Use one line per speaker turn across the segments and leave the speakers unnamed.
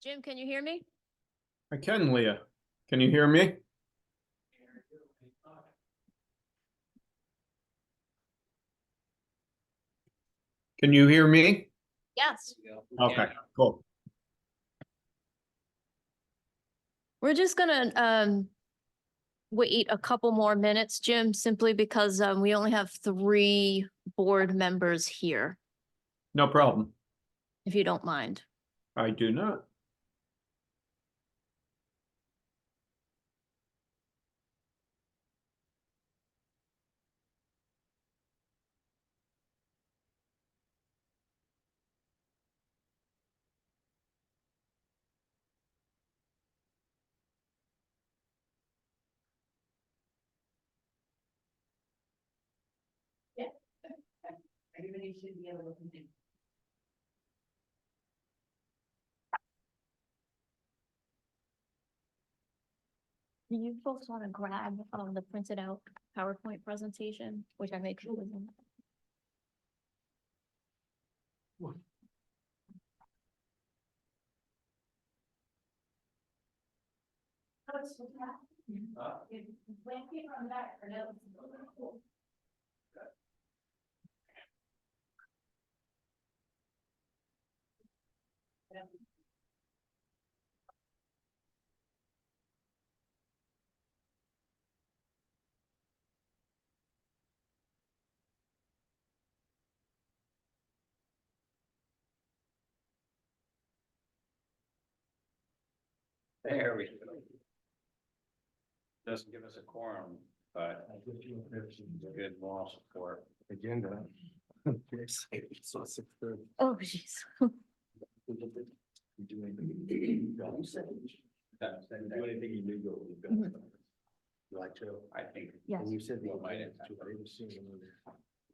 Jim, can you hear me?
I can, Leah. Can you hear me? Can you hear me?
Yes.
Okay, cool.
We're just gonna wait a couple more minutes, Jim, simply because we only have 3 board members here,
No problem.
if you don't mind.
I do not.
Everybody should be able to continue.
Do you folks want to grab the printed out PowerPoint presentation, which I make sure was in?
There we go. Doesn't give us a quorum, but good moral support.
Agenda. So 6:30.
Oh, jeez.
Do anything illegal.
Mhm.
You like to?
I think.
Yes.
And you said the.
We might have to.
I didn't see it.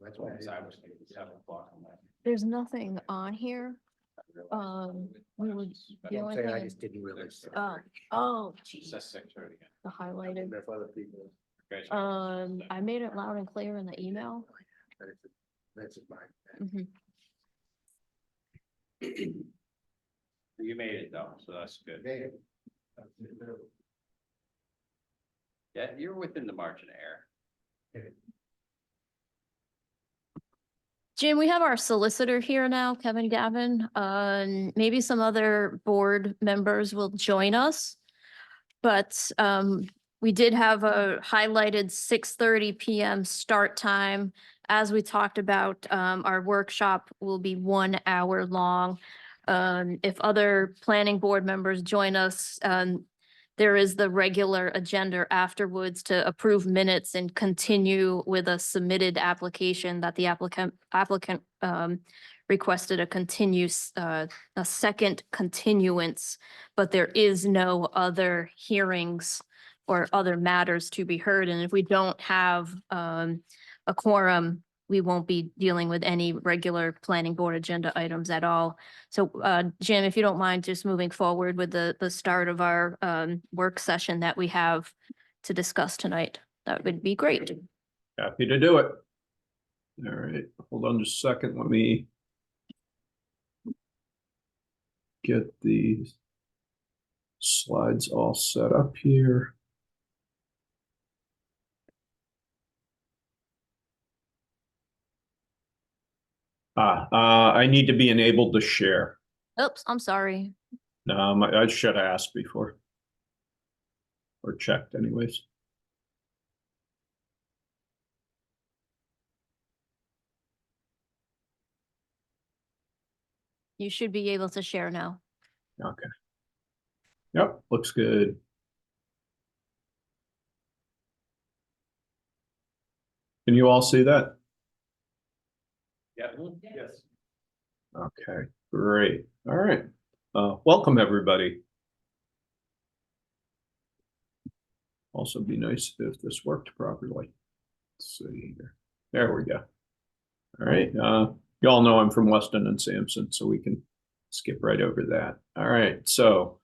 That's
Well,
why
because I was thinking 7 o'clock on my.
There's nothing on here. We were the only
I
thing.
just didn't realize.
Oh,
It
geez,
says 6:30.
the highlighted.
If other people.
Guys,
I made it loud and clear in the email.
That's mine.
Mhm.
You made it though, so that's good. Yeah, you're within the margin of error.
Jim, we have our solicitor here now, Kevin Gavin. Maybe some other board members will join us. But we did have a highlighted 6:30 PM start time. As we talked about, our workshop will be 1 hour long. If other planning board members join us, there is the regular agenda afterwards to approve minutes and continue with a submitted application that the applicant requested a second continuance, but there is no other hearings or other matters to be heard. And if we don't have a quorum, we won't be dealing with any regular planning board agenda items at all. So Jim, if you don't mind just moving forward with the start of our work session that we have to discuss tonight, that would be great.
Happy to do it. All right, hold on just a second. Let me get the slides all set up here. I need to be enabled to share.
Oops, I'm sorry.
I should have asked before. Or checked anyways.
You should be able to share now.
Okay. Yep, looks good. Can you all see that?
Yeah. Yes.
Okay, great. All right. Welcome, everybody. Also be nice if this worked properly. Let's see here. There we go. All right. You all know I'm from Weston and Sampson, so we can skip right over that. All right. So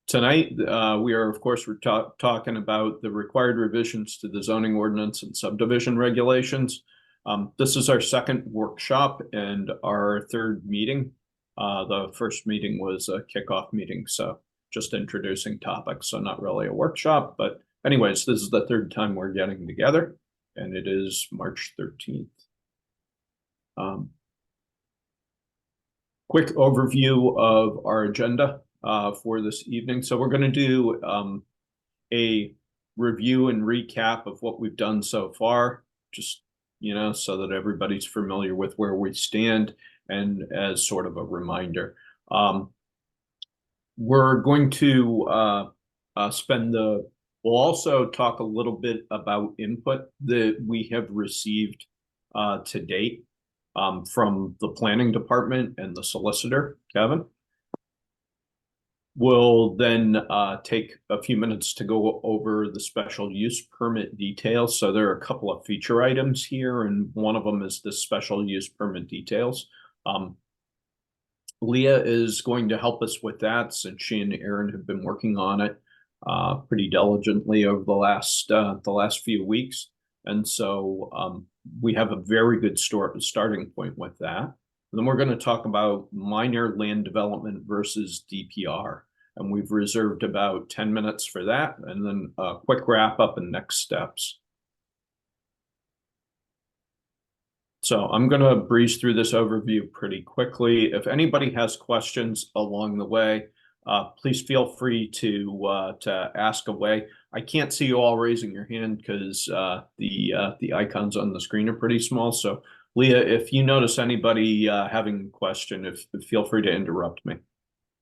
tonight we are, of course, we're talking about the required revisions to the zoning ordinance and subdivision regulations. This is our second workshop and our third meeting The first meeting was a kickoff meeting, so just introducing topics, so not really a workshop, but anyways, this is the third time we're getting together, and it is March 13th. Quick overview of our agenda for this evening. So we're going to do a review and recap of what we've done so far, just, you know, so that everybody's familiar with where we stand, and as sort of a reminder. We're going to we'll also talk a little bit about input that we have received to date from the planning department and the solicitor, Kevin. We'll then take a few minutes to go over the special use permit details. So there are a couple of feature items here, and one of them is the special use permit details. Leah is going to help us with that, since she and Aaron have been working on it pretty diligently over the last few weeks. And so we have a very good starting point with that. And then we're going to talk about minor land development versus DPR. And we've reserved about 10 minutes for that, and then a quick wrap up and next steps. So I'm going to breeze through this overview pretty quickly. If anybody has questions along the way, please feel free to ask away. I can't see you all raising your hand because the icons on the screen are pretty small. So Leah, if you notice anybody having a question, feel free to interrupt me.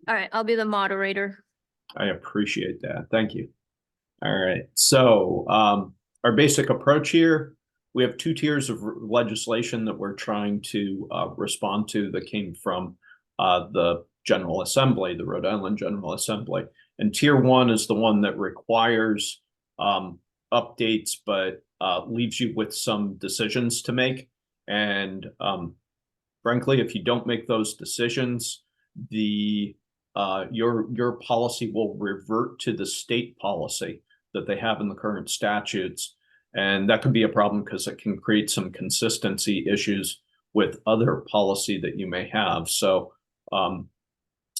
All right, I'll be the moderator.
I appreciate that. Thank you. All right. So our basic approach here, we have two tiers of legislation that we're trying to respond to that came from the General Assembly, the Rhode Island General Assembly. And tier one is the one that requires updates, but leaves you with some decisions to make. And frankly, if you don't make those decisions, your policy will revert to the state policy that they have in the current statutes. And that could be a problem because it can create some consistency issues with other policy that you may have. So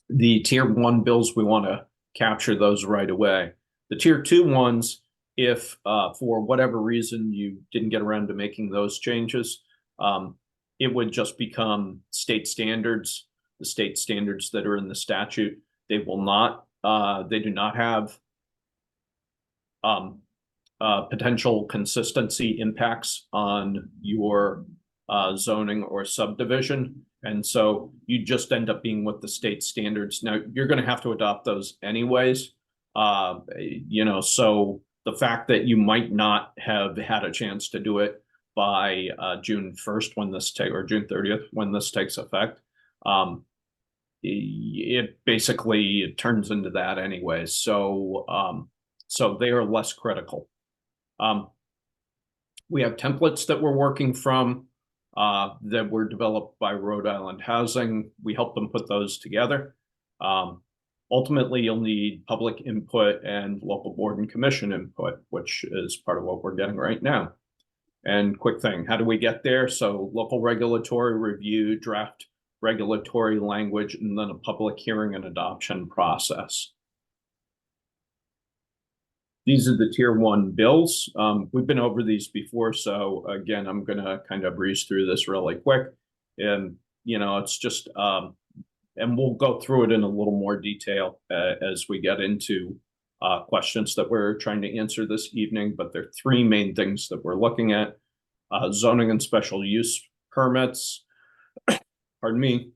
the tier one bills, we want to capture those right away. The tier two ones, if for whatever reason you didn't get around to making those changes, it would just become state standards. The state standards that are in the statute, they do not have potential consistency impacts on your zoning or subdivision. And so you just end up being with the state standards. Now you're going to have to adopt those anyways. You know, so the fact that you might not have had a chance to do it by June 1st when this or June 30th when this takes effect, it basically turns into that anyway. So so they are less critical. We have templates that we're working from that were developed by Rhode Island Housing. We help them put those together. Ultimately, you'll need public input and local board and commission input, which is part of what we're getting right now. And quick thing, how do we get there? So local regulatory review, draft regulatory language, and then a public hearing and adoption process. These are the tier one bills. We've been over these before, so again, I'm going to kind of breeze through this really quick. And, you know, it's just, and we'll go through it in a little more detail as we get into questions that we're trying to answer this evening. But there are three main things that we're looking at: zoning and special use permits, pardon me,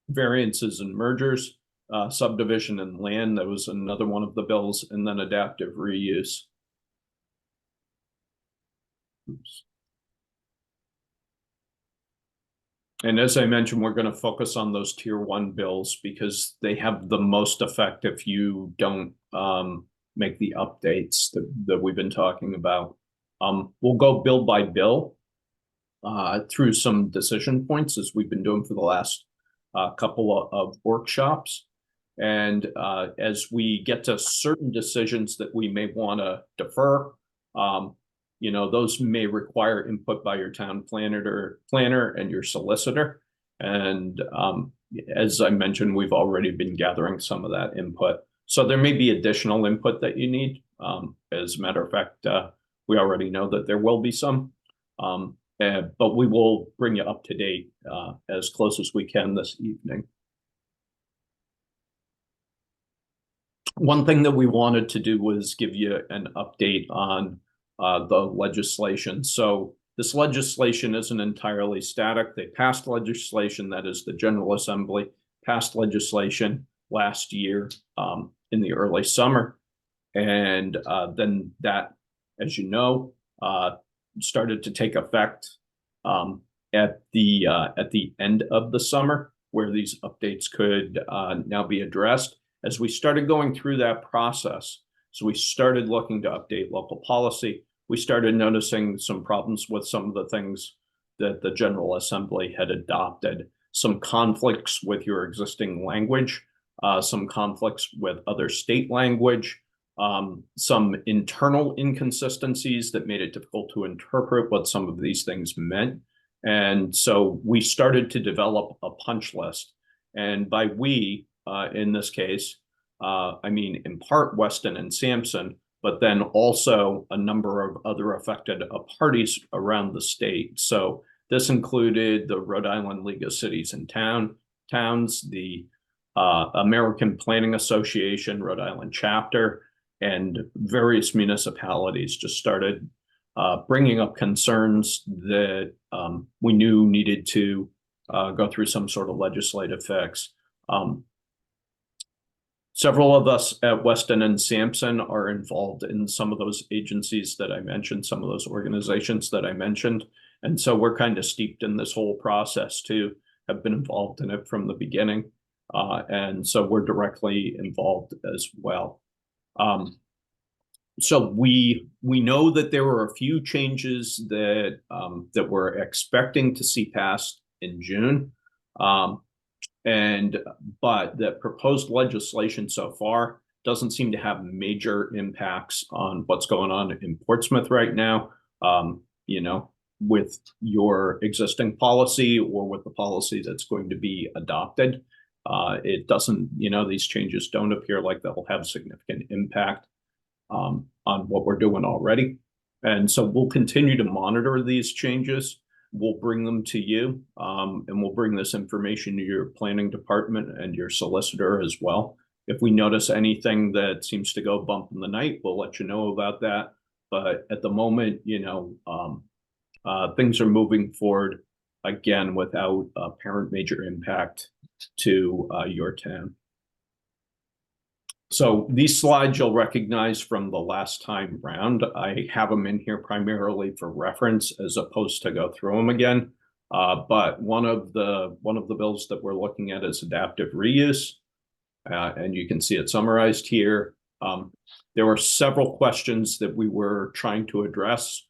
variances and mergers, subdivision and land. That was another one of the bills, and then adaptive reuse. Oops. And as I mentioned, we're going to focus on those tier one bills because they have the most effect if you don't make the updates that we've been talking about. We'll go bill by bill through some decision points, as we've been doing for the last couple of workshops. And as we get to certain decisions that we may want to defer, you know, those may require input by your town planner and your solicitor. And as I mentioned, we've already been gathering some of that input. So there may be additional input that you need. As a matter of fact, we already know that there will be some. But we will bring you up to date as close as we can this evening. One thing that we wanted to do was give you an update on the legislation. So this legislation isn't entirely static. They passed legislation, that is the General Assembly, passed legislation last year in the early summer. And then that, as you know, started to take effect at the end of the summer, where these updates could now be addressed. As we started going through that process, so we started looking to update local policy. We started noticing some problems with some of the things that the General Assembly had adopted, some conflicts with your existing language, some conflicts with other state language, some internal inconsistencies that made it difficult to interpret what some of these things meant. And so we started to develop a punch list. And by we, in this case, I mean in part Weston and Sampson, but then also a number of other affected parties around the state. So this included the Rhode Island League of Cities and Towns, the American Planning Association, Rhode Island chapter, and various municipalities just started bringing up concerns that we knew needed to go through some sort of legislative fix. Several of us at Weston and Sampson are involved in some of those agencies that I mentioned, some of those organizations that I mentioned. And so we're kind of steeped in this whole process too, have been involved in it from the beginning. And so we're directly involved as well. So we know that there were a few changes that that we're expecting to see passed in June. But the proposed legislation so far doesn't seem to have major impacts on what's going on in Portsmouth right now, you know, with your existing policy or with the policy that's going to be adopted. It doesn't, you know, these changes don't appear like they'll have significant impact on what we're doing already. And so we'll continue to monitor these changes. We'll bring them to you, and we'll bring this information to your planning department and your solicitor as well. If we notice anything that seems to go bump in the night, we'll let you know about that. But at the moment, you know, things are moving forward again without apparent major impact to your town. So these slides you'll recognize from the last time round. I have them in here primarily for reference as opposed to go through them again. But one of the bills that we're looking at is adaptive reuse, and you can see it summarized here. There were several questions that we were trying to address.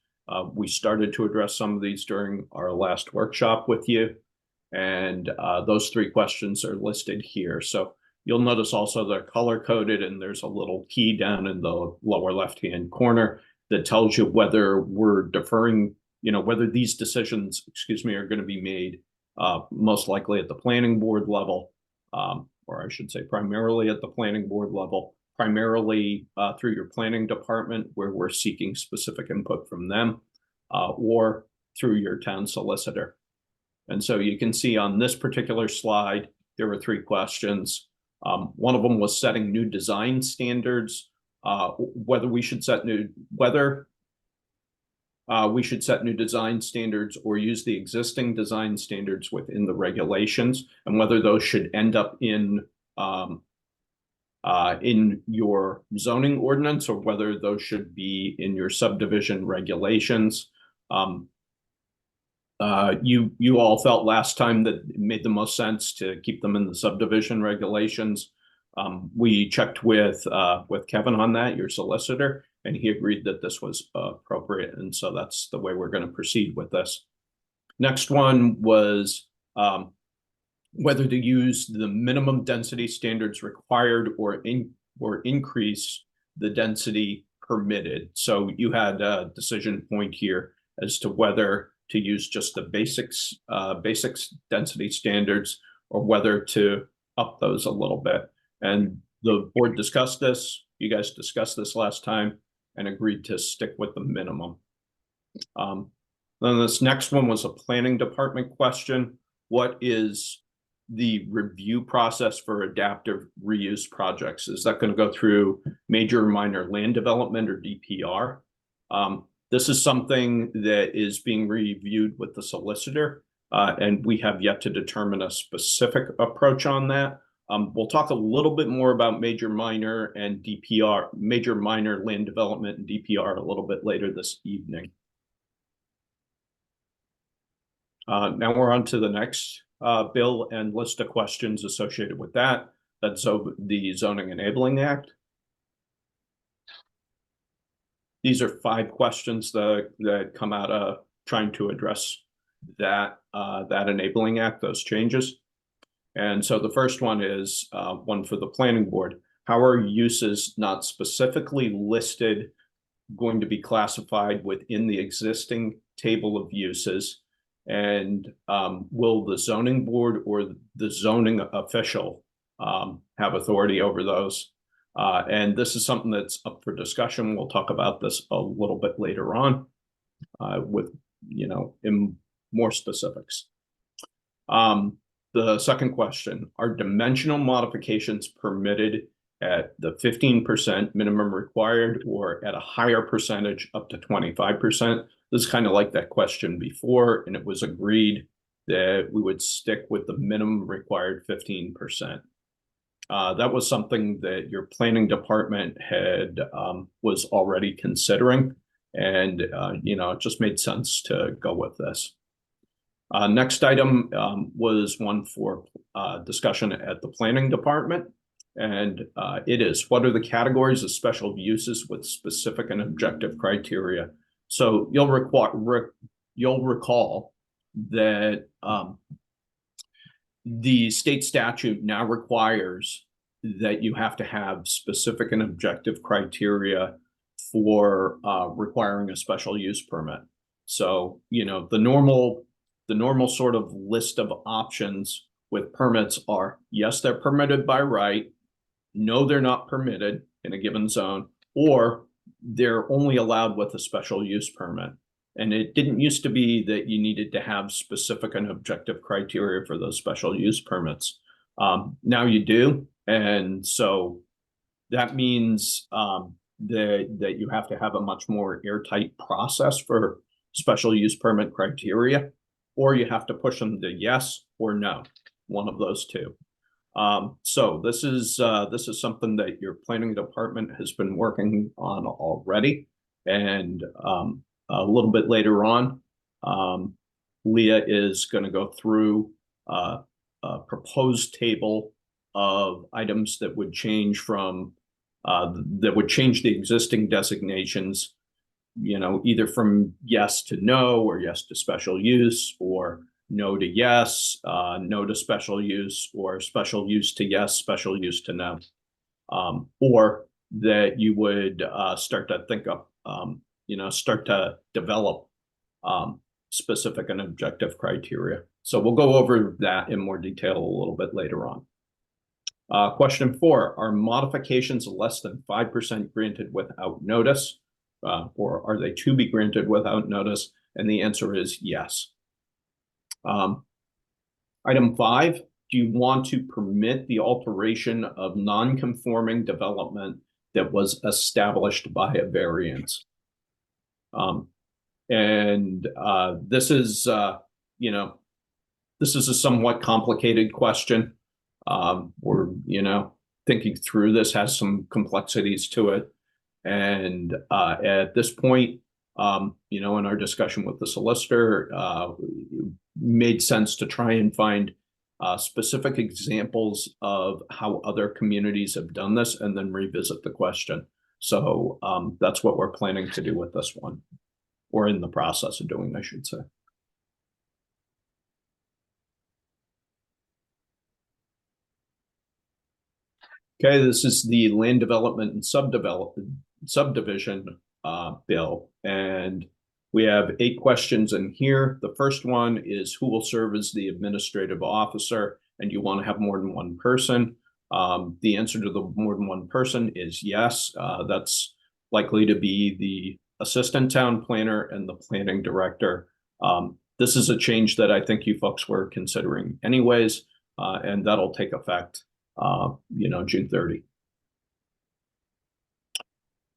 We started to address some of these during our last workshop with you, and those three questions are listed here. So you'll notice also they're color coded, and there's a little key down in the lower left-hand corner that tells you whether we're deferring, you know, whether these decisions, excuse me, are going to be made most likely at the planning board level, or I should say primarily at the planning board level, primarily through your planning department where we're seeking specific input from them, or through your town solicitor. And so you can see on this particular slide, there were three questions. One of them was setting new design standards, whether we should set new design standards or use the existing design standards within the regulations, and whether those should end up in your zoning ordinance or whether those should be in your subdivision regulations. You all felt last time that it made the most sense to keep them in the subdivision regulations. We checked with Kevin on that, your solicitor, and he agreed that this was appropriate. And so that's the way we're going to proceed with this. Next one was whether to use the minimum density standards required or increase the density permitted. So you had a decision point here as to whether to use just the basics density standards or whether to up those a little bit. And the board discussed this, you guys discussed this last time and agreed to stick with the minimum. Then this next one was a planning department question. What is the review process for adaptive reuse projects? Is that going to go through major or minor land development or DPR? This is something that is being reviewed with the solicitor, and we have yet to determine a specific approach on that. We'll talk a little bit more about major, minor, and DPR, major, minor land development and DPR a little bit later this evening. Now we're on to the next bill and list of questions associated with that. That's the Zoning Enabling Act. These are 5 questions that come out of trying to address that Enabling Act, those changes. And so the first one is one for the planning board. How are uses not specifically listed going to be classified within the existing table of uses? And will the zoning board or the zoning official have authority over those? And this is something that's up for discussion. We'll talk about this a little bit later on with, in more specifics. The second question, are dimensional modifications permitted at the 15% minimum required or at a higher percentage up to 25%? This is kind of like that question before, and it was agreed that we would stick with the minimum required 15%. That was something that your planning department had was already considering, and it just made sense to go with this. Next item was one for discussion at the planning department, and it is, what are the categories of special uses with specific and objective criteria? So you'll recall that the state statute now requires that you have to have specific and objective criteria for requiring a special use permit. So, the normal sort of list of options with permits are, yes, they're permitted by right, no, they're not permitted in a given zone, or they're only allowed with a special use permit. And it didn't used to be that you needed to have specific and objective criteria for those special use permits. Now you do. And so that means that you have to have a much more airtight process for special use permit criteria, or you have to push them to yes or no, one of those two. So this is something that your planning department has been working on already. And a little bit later on, Leah is going to go through a proposed table of items that would change from the existing designations, either from yes to no, or yes to special use, or no to yes, no to special use, or special use to yes, special use to no. Or that you would start to think of, start to develop specific and objective criteria. So we'll go over that in more detail a little bit later on. Question 4, are modifications less than 5% granted without notice? Or are they to be granted without notice? And the answer is yes. Item 5, do you want to permit the alteration of non-conforming development that was established by a variance? This is, this is a somewhat complicated question. We're, thinking through this, has some complexities to it. And at this point, in our discussion with the solicitor, it made sense to try and find specific examples of how other communities have done this and then revisit the question. So that's what we're planning to do with this one, or in the process of doing, I should say. Okay, this is the land development and subdivision bill, and we have 8 questions in here. The first one is, who will serve as the administrative officer and you want to have more than one person. The answer to the more than one person is yes. That's likely to be the assistant town planner and the planning director. This is a change that I think you folks were considering anyways, and that'll take effect, June 30.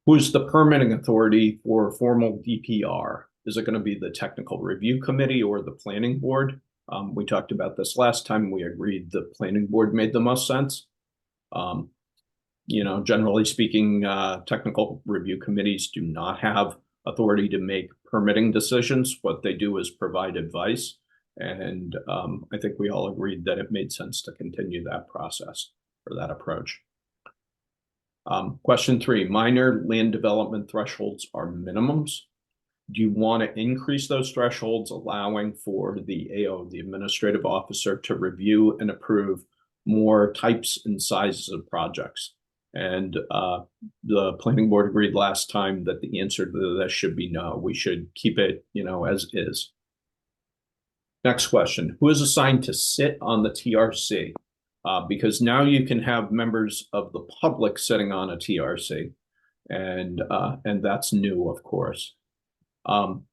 Who's the permitting authority for formal DPR? Is it going to be the technical review committee or the planning board? We talked about this last time. We agreed the planning board made the most sense. Generally speaking, technical review committees do not have authority to make permitting decisions. What they do is provide advice. And I think we all agreed that it made sense to continue that process or that approach. Question 3, minor land development thresholds are minimums. Do you want to increase those thresholds, allowing for the AO, the administrative officer, to review and approve more types and sizes of projects? And the planning board agreed last time that the answer to this should be no. We should keep it, as is. Next question, who is assigned to sit on the TRC? Because now you can have members of the public sitting on a TRC, and that's new, of course.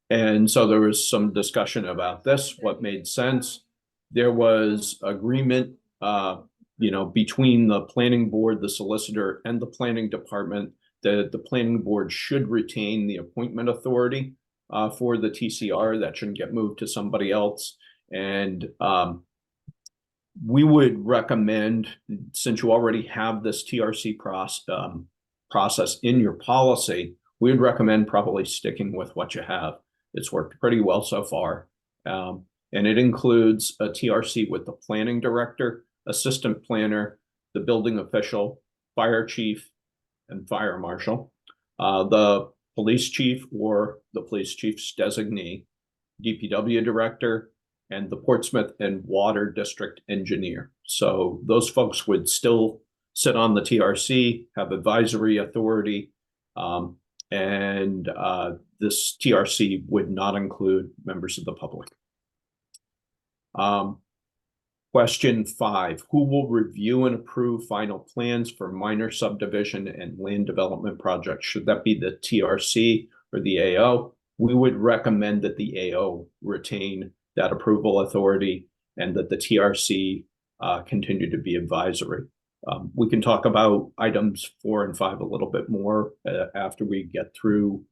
And so there was some discussion about this, what made sense. There was agreement, between the planning board, the solicitor, and the planning department that the planning board should retain the appointment authority for the TCR. That shouldn't get moved to somebody else. And we would recommend, since you already have this TRC process in your policy, we would recommend probably sticking with what you have. It's worked pretty well so far. And it includes a TRC with the planning director, assistant planner, the building official, fire chief, and fire marshal, the police chief or the police chief's designee, DPW director, and the Portsmouth and Water District engineer. So those folks would still sit on the TRC, have advisory authority, and this TRC would not include members of the public. Question 5, who will review and approve final plans for minor subdivision and land development projects? Should that be the TRC or the AO? We would recommend that the AO retain that approval authority and that the TRC continue to be advisory. We can talk about items 4 and 5 a little bit more after we get through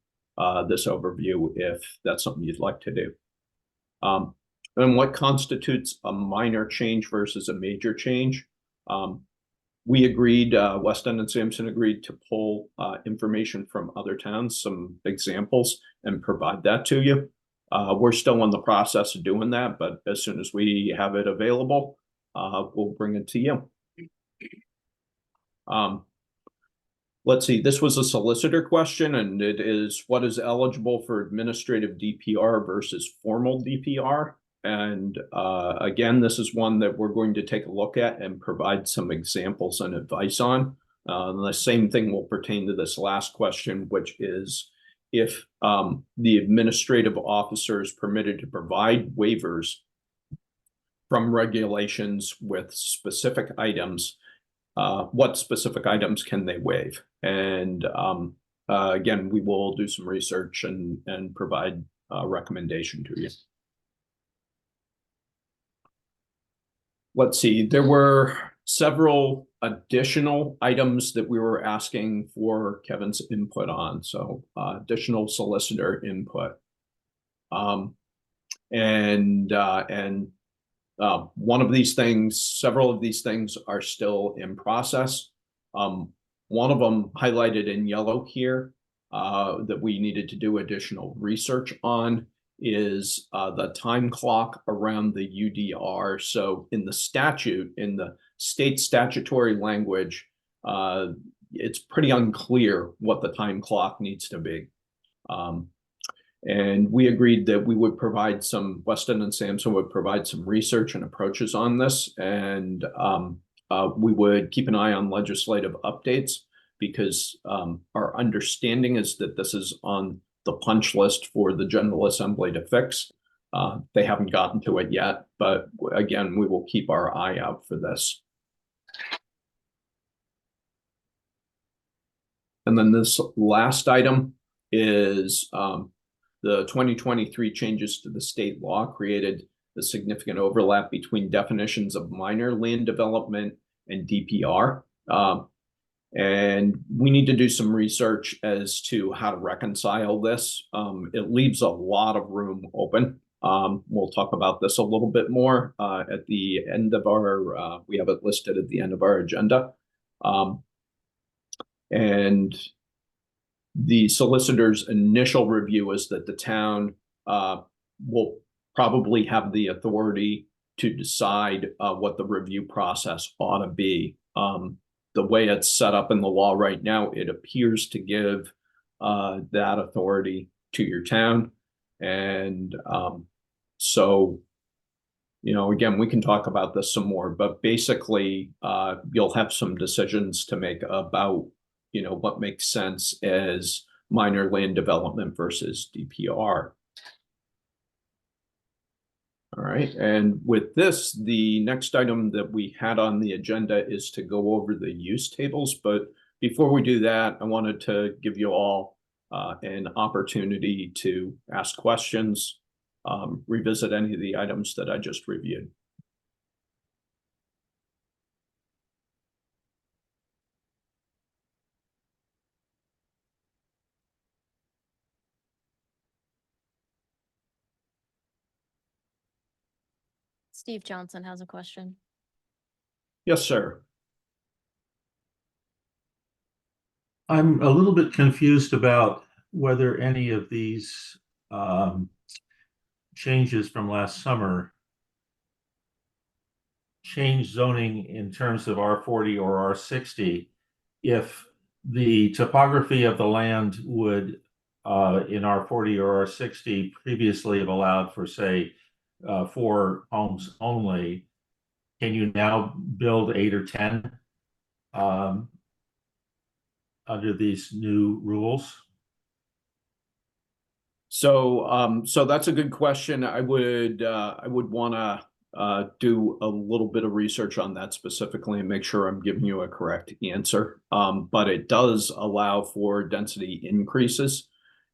this overview, if that's something you'd like to do. And what constitutes a minor change versus a major change? We agreed, Weston and Sampson agreed to pull information from other towns, some examples, and provide that to you. We're still in the process of doing that, but as soon as we have it available, we'll bring it to you. Let's see, this was a solicitor question, and it is, what is eligible for administrative DPR versus formal DPR? And again, this is one that we're going to take a look at and provide some examples and advice on. The same thing will pertain to this last question, which is if the administrative officer is permitted to provide waivers from regulations with specific items, what specific items can they waive? And again, we will do some research and provide a recommendation to you. Let's see, there were several additional items that we were asking for Kevin's input on. So additional solicitor input. One of these things, several of these things are still in process. One of them highlighted in yellow here that we needed to do additional research on is the time clock around the UDR. So in the statute, in the state statutory language, it's pretty unclear what the time clock needs to be. And we agreed that we would provide some, Weston and Sampson would provide some research and approaches on this. And we would keep an eye on legislative updates, because our understanding is that this is on the punch list for the General Assembly to fix. They haven't gotten to it yet, but again, we will keep our eye out for this. And then this last item is the 2023 changes to the state law created a significant overlap between definitions of minor land development and DPR. And we need to do some research as to how to reconcile this. It leaves a lot of room open. We'll talk about this a little bit more at the end of our, we have it listed at the end of our agenda. And the solicitor's initial review is that the town will probably have the authority to decide what the review process ought to be. The way it's set up in the law right now, it appears to give that authority to your town. And so, you know, again, we can talk about this some more, but basically you'll have some decisions to make about, you know, what makes sense as minor land development versus DPR. All right, and with this, the next item that we had on the agenda is to go over the use tables. But before we do that, I wanted to give you all an opportunity to ask questions, revisit any of the items that I just reviewed.
Steve Johnson has a question.
Yes, sir.
I'm a little bit confused about whether any of these changes from last summer change zoning in terms of R40 or R60 if the topography of the land would in R40 or R60 previously have allowed for, say, 4 homes only. Can you now build 8 or 10 under these new rules?
So, so that's a good question. I would want to do a little bit of research on that specifically and make sure I'm giving you a correct answer. But it does allow for density increases,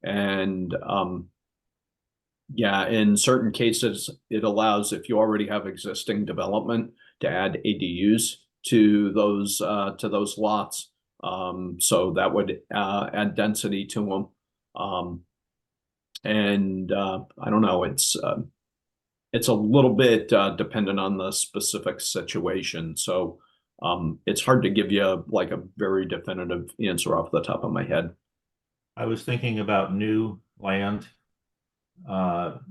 and yeah, in certain cases, it allows, if you already have existing development, to add ADUs to those lots. So that would add density to them. And I don't know, it's a little bit dependent on the specific situation. So it's hard to give you like a very definitive answer off the top of my head.
I was thinking about new land.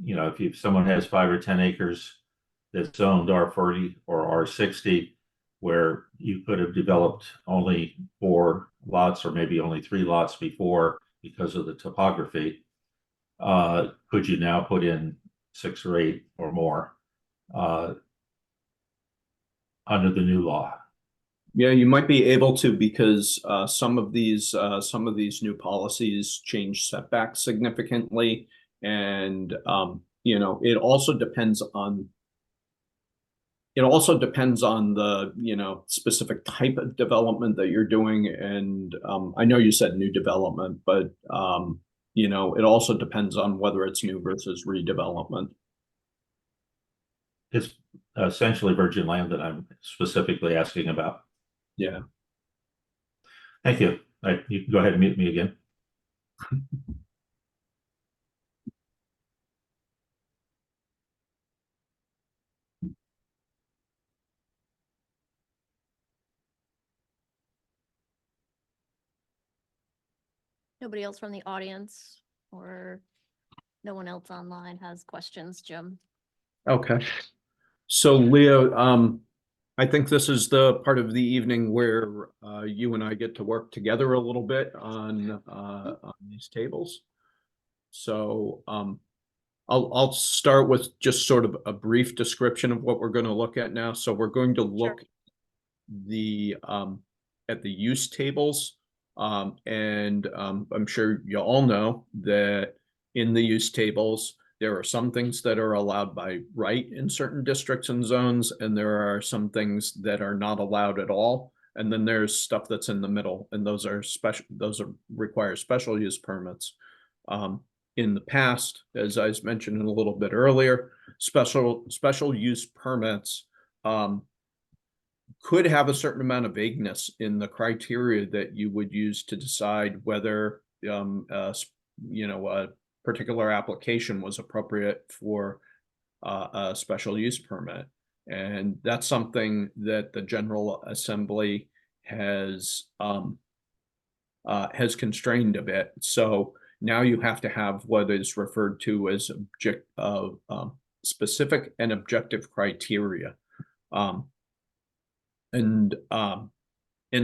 You know, if someone has 5 or 10 acres that's zoned R40 or R60, where you could have developed only 4 lots or maybe only 3 lots before because of the topography, could you now put in 6 or 8 or more under the new law?
Yeah, you might be able to, because some of these new policies change setbacks significantly. And you know, it also depends on the, you know, specific type of development that you're doing. And I know you said new development, but you know, it also depends on whether it's new versus redevelopment.
It's essentially virgin land that I'm specifically asking about.
Yeah.
Thank you. You can go ahead and mute me again.
Nobody else from the audience or no one else online has questions, Jim?
Okay. So Leo, I think this is the part of the evening where you and I get to work together a little bit on these tables. So I'll start with just sort of a brief description of what we're going to look at now. So we're going to look at the use tables, and I'm sure you all know that in the use tables there are some things that are allowed by right in certain districts and zones, and there are some things that are not allowed at all. And then there's stuff that's in the middle, and those are require special use permits. In the past, as I was mentioning a little bit earlier, special use permits could have a certain amount of vagueness in the criteria that you would use to decide whether a particular application was appropriate for a special use permit. And that's something that the General Assembly has constrained a bit. So now you have to have what is referred to as specific and objective criteria. In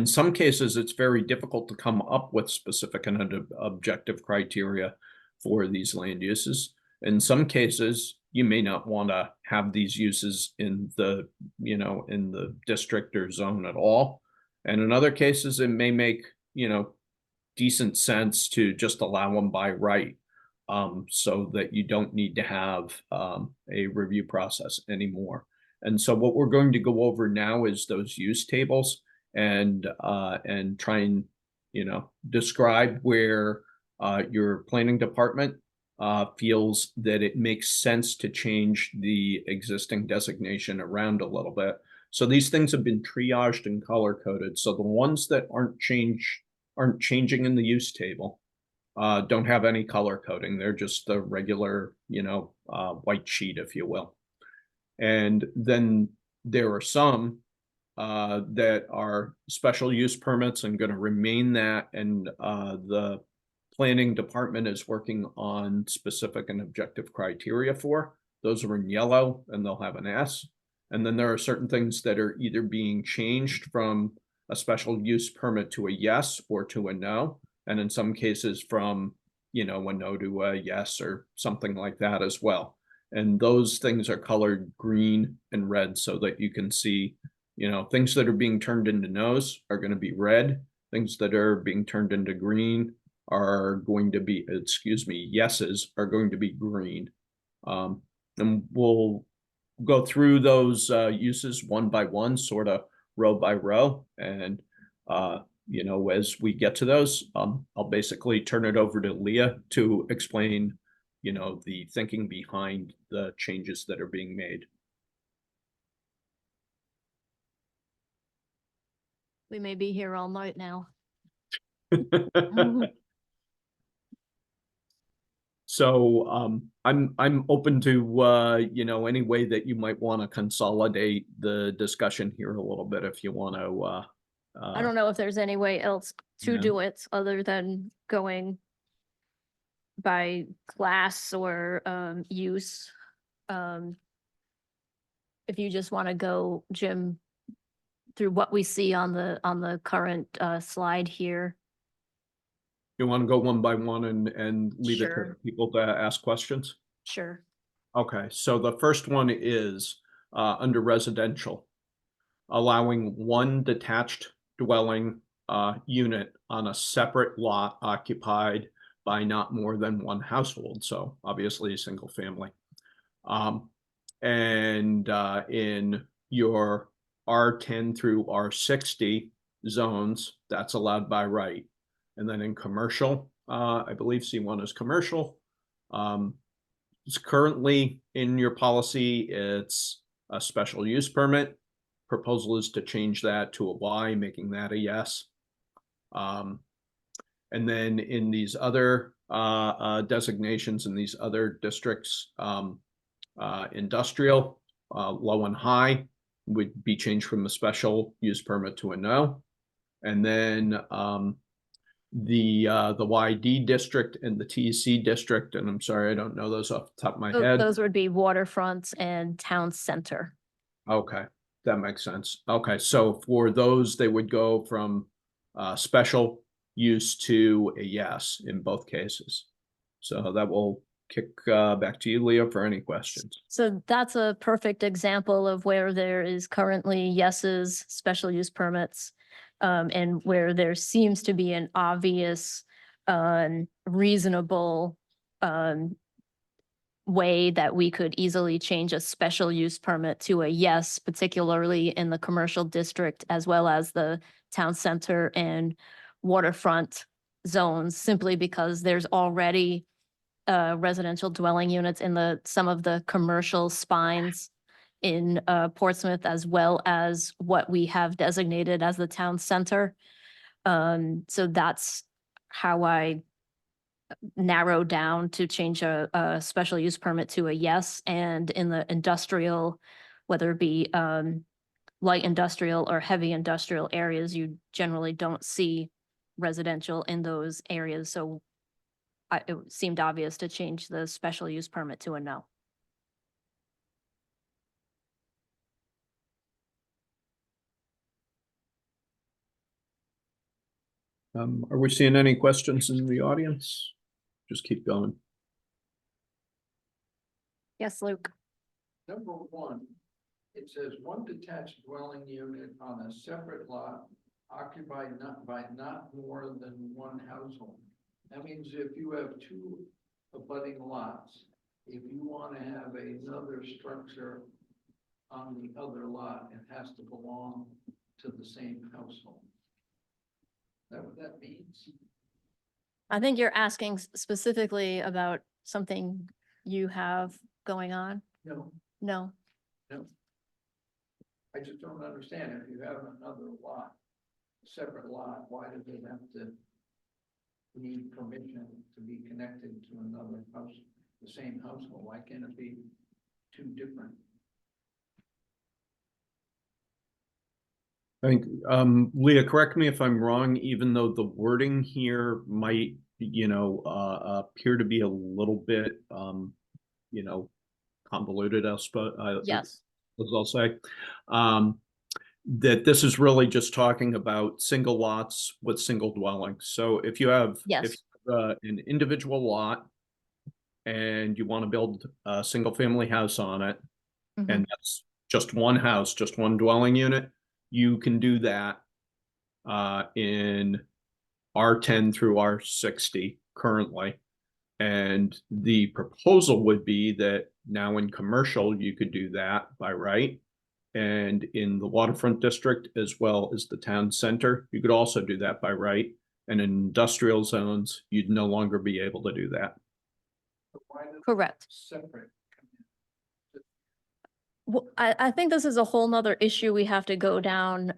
some cases, it's very difficult to come up with specific and objective criteria for these land uses. In some cases, you may not want to have these uses in the, in the district or zone at all. And in other cases, it may make, decent sense to just allow them by right, so that you don't need to have a review process anymore. And so what we're going to go over now is those use tables and try and, describe where your planning department feels that it makes sense to change the existing designation around a little bit. So these things have been triaged and color coded. So the ones that aren't changing in the use table don't have any color coding. They're just the regular, white sheet, if you will. And then there are some that are special use permits and going to remain that. And the planning department is working on specific and objective criteria for. Those are in yellow and they'll have an S. And then there are certain things that are either being changed from a special use permit to a yes or to a no. And in some cases from, a no to a yes or something like that as well. And those things are colored green and red so that you can see, things that are being turned into no's are going to be red. Things that are being turned into green are going to be, yeses are going to be green. And we'll go through those uses one by one, sort of row by row. And, as we get to those, I'll basically turn it over to Leah to explain, the thinking behind the changes that are being made.
We may be here all night now.
So I'm open to any way that you might want to consolidate the discussion here a little bit if you want to.
I don't know if there's any way else to
Yeah.
do it other than going by class or use. If you just want to go, Jim, through what we see on the current slide here.
You want to go one by one and leave it to
Sure.
people to ask questions?
Sure.
Okay, so the first one is under residential, allowing one detached dwelling unit on a separate lot occupied by not more than one household. So obviously a single family. And in your R10 through R60 zones, that's allowed by right. And then in commercial, I believe C1 is commercial. It's currently in your policy, it's a special use permit. Proposal is to change that to a Y, making that a yes. And then in these other designations in these other districts, industrial, low and high would be changed from a special use permit to a no. And then the YD district and the TEC district, and I'm sorry, I don't know those off the top of my head.
Those would be waterfronts and town center.
Okay, that makes sense. Okay, so for those, they would go from special use to a yes in both cases. So that will kick back to you, Leah, for any questions.
So that's a perfect example of where there is currently yeses, special use permits, and where there seems to be an obvious, reasonable way that we could easily change a special use permit to a yes, particularly in the commercial district as well as the town center and waterfront zones, simply because there's already residential dwelling units in some of the commercial spines in Portsmouth, as well as what we have designated as the town center. So that's how I narrowed down to change a special use permit to a yes. And in the industrial, whether it be light industrial or heavy industrial areas, you generally don't see residential in those areas. So it seemed obvious to change the special use permit to a no.
Are we seeing any questions in the audience? Just keep going.
Yes, Luke.
Number one, it says one detached dwelling unit on a separate lot occupied not by not more than one household. That means if you have two abutting lots, if you want to have another structure on the other lot, it has to belong to the same household. Is that what that means?
I think you're asking specifically about something you have going on.
No,
No.
no. I just don't understand. If you have another lot, separate lot, why does it have to need permission to be connected to another house, the same household? Why can't it be two different?
I think, Leah, correct me if I'm wrong, even though the wording here might, appear to be a little bit, convoluted, I suppose.
Yes.
As I'll say, that this is really just talking about single lots with single dwellings. So if you have,
Yes.
an individual lot and you want to build a single family house on it,
Mhm.
and that's just one house, just one dwelling unit, you can do that in R10 through R60 currently. And the proposal would be that now in commercial, you could do that by right. And in the waterfront district, as well as the town center, you could also do that by right. And in industrial zones, you'd no longer be able to do that.
But why does
Correct.
separate come in?
Well, I think this is a whole nother issue we have to go down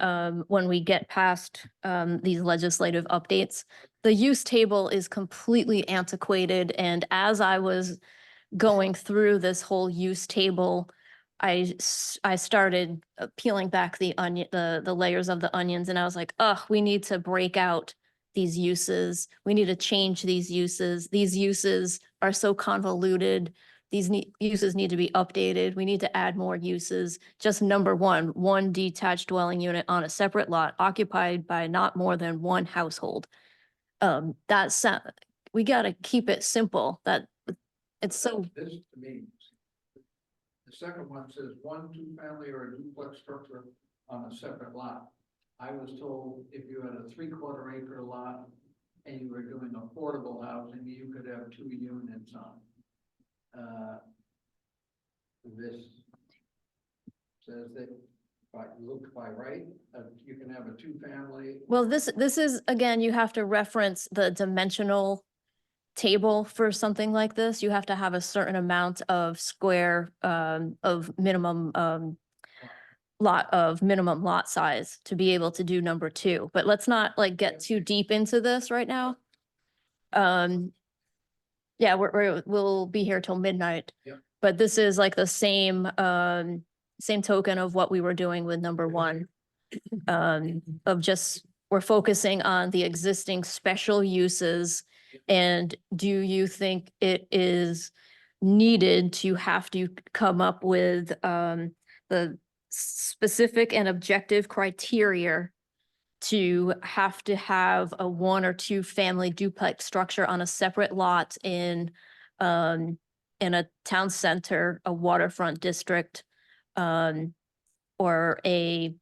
when we get past these legislative updates. The use table is completely antiquated, and as I was going through this whole use table, I started peeling back the onion, the layers of the onions, and I was like, oh, we need to break out these uses. We need to change these uses. These uses are so convoluted. These uses need to be updated. We need to add more uses. Just number one detached dwelling unit on a separate lot occupied by not more than one household. That's, we gotta keep it simple. That it's so,
This to me, the second one says one, two family or a duplex structure on a separate lot. I was told if you had a 3/4 acre lot and you were doing affordable housing, you could have 2 units on. This says that by right, you can have a 2-family.
well, this is, again, you have to reference the dimensional table for something like this. You have to have a certain amount of square, of minimum, minimum lot size to be able to do number 2. But let's not like get too deep into this right now. Yeah, we'll be here till midnight.
Yep.
But this is like the same token of what we were doing with number 1. Of just, we're focusing on the existing special uses. And do you think it is needed to have to come up with the specific and objective criteria to have a 1 or 2 family duplex structure on a separate lot in a town center, a waterfront district, or a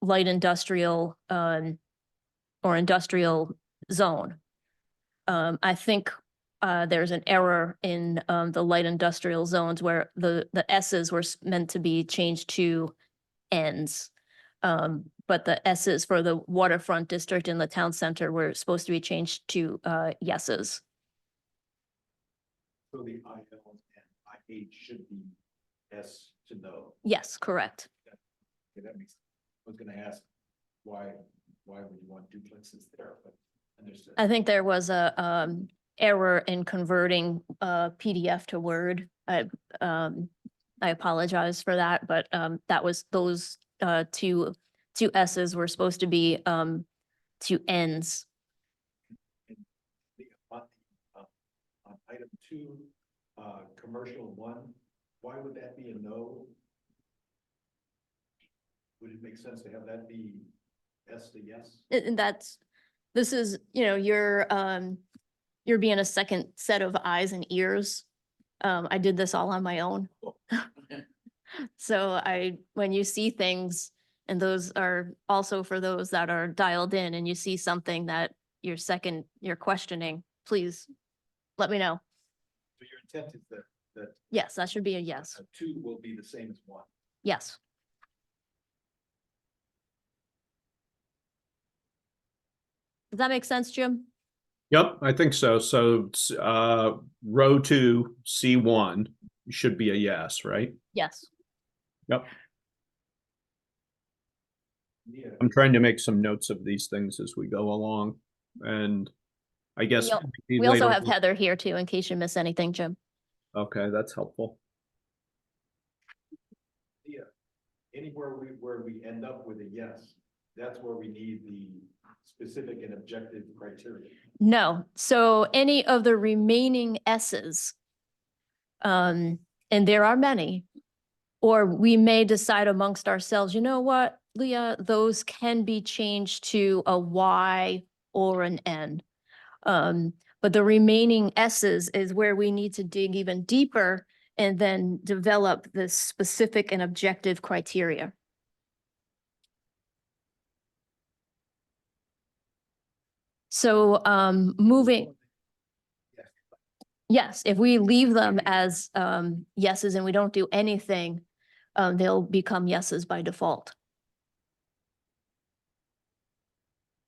light industrial or industrial zone? I think there's an error in the light industrial zones where the S's were meant to be changed to Ns. But the S's for the waterfront district in the town center were supposed to be changed to yeses.
So the IL and IH should be S to no.
Yes, correct.
Okay, that makes, I was gonna ask why would you want duplexes there, but understood.
I think there was a error in converting PDF to Word. I apologize for that, but that was those two S's were supposed to be two N's.
On item 2, commercial 1, why would that be a no? Would it make sense to have that be S to yes?
And this is, you know, you're being a second set of eyes and ears. I did this all on my own. So when you see things, and those are also for those that are dialed in, and you see something that you're questioning, please let me know.
So your intent is that
Yes, that should be a yes.
2 will be the same as 1.
Yes. Does that make sense, Jim?
Yep, I think so. So, row 2, C1 should be a yes, right?
Yes.
Yep.
Yeah.
I'm trying to make some notes of these things as we go along, and I guess.
We also
later-
have Heather here too, in case you miss anything, Jim.
Okay, that's helpful.
Yeah, anywhere where we end up with a yes, that's where we need the specific and objective criteria.
No, so any of the remaining S's, and there are many, or we may decide amongst ourselves, you know what, Leah, those can be changed to a Y or an N. But the remaining S's is where we need to dig even deeper and then develop the specific and objective criteria. So, moving, yes, if we leave them as, yeses and we don't do anything, they'll become yeses by default.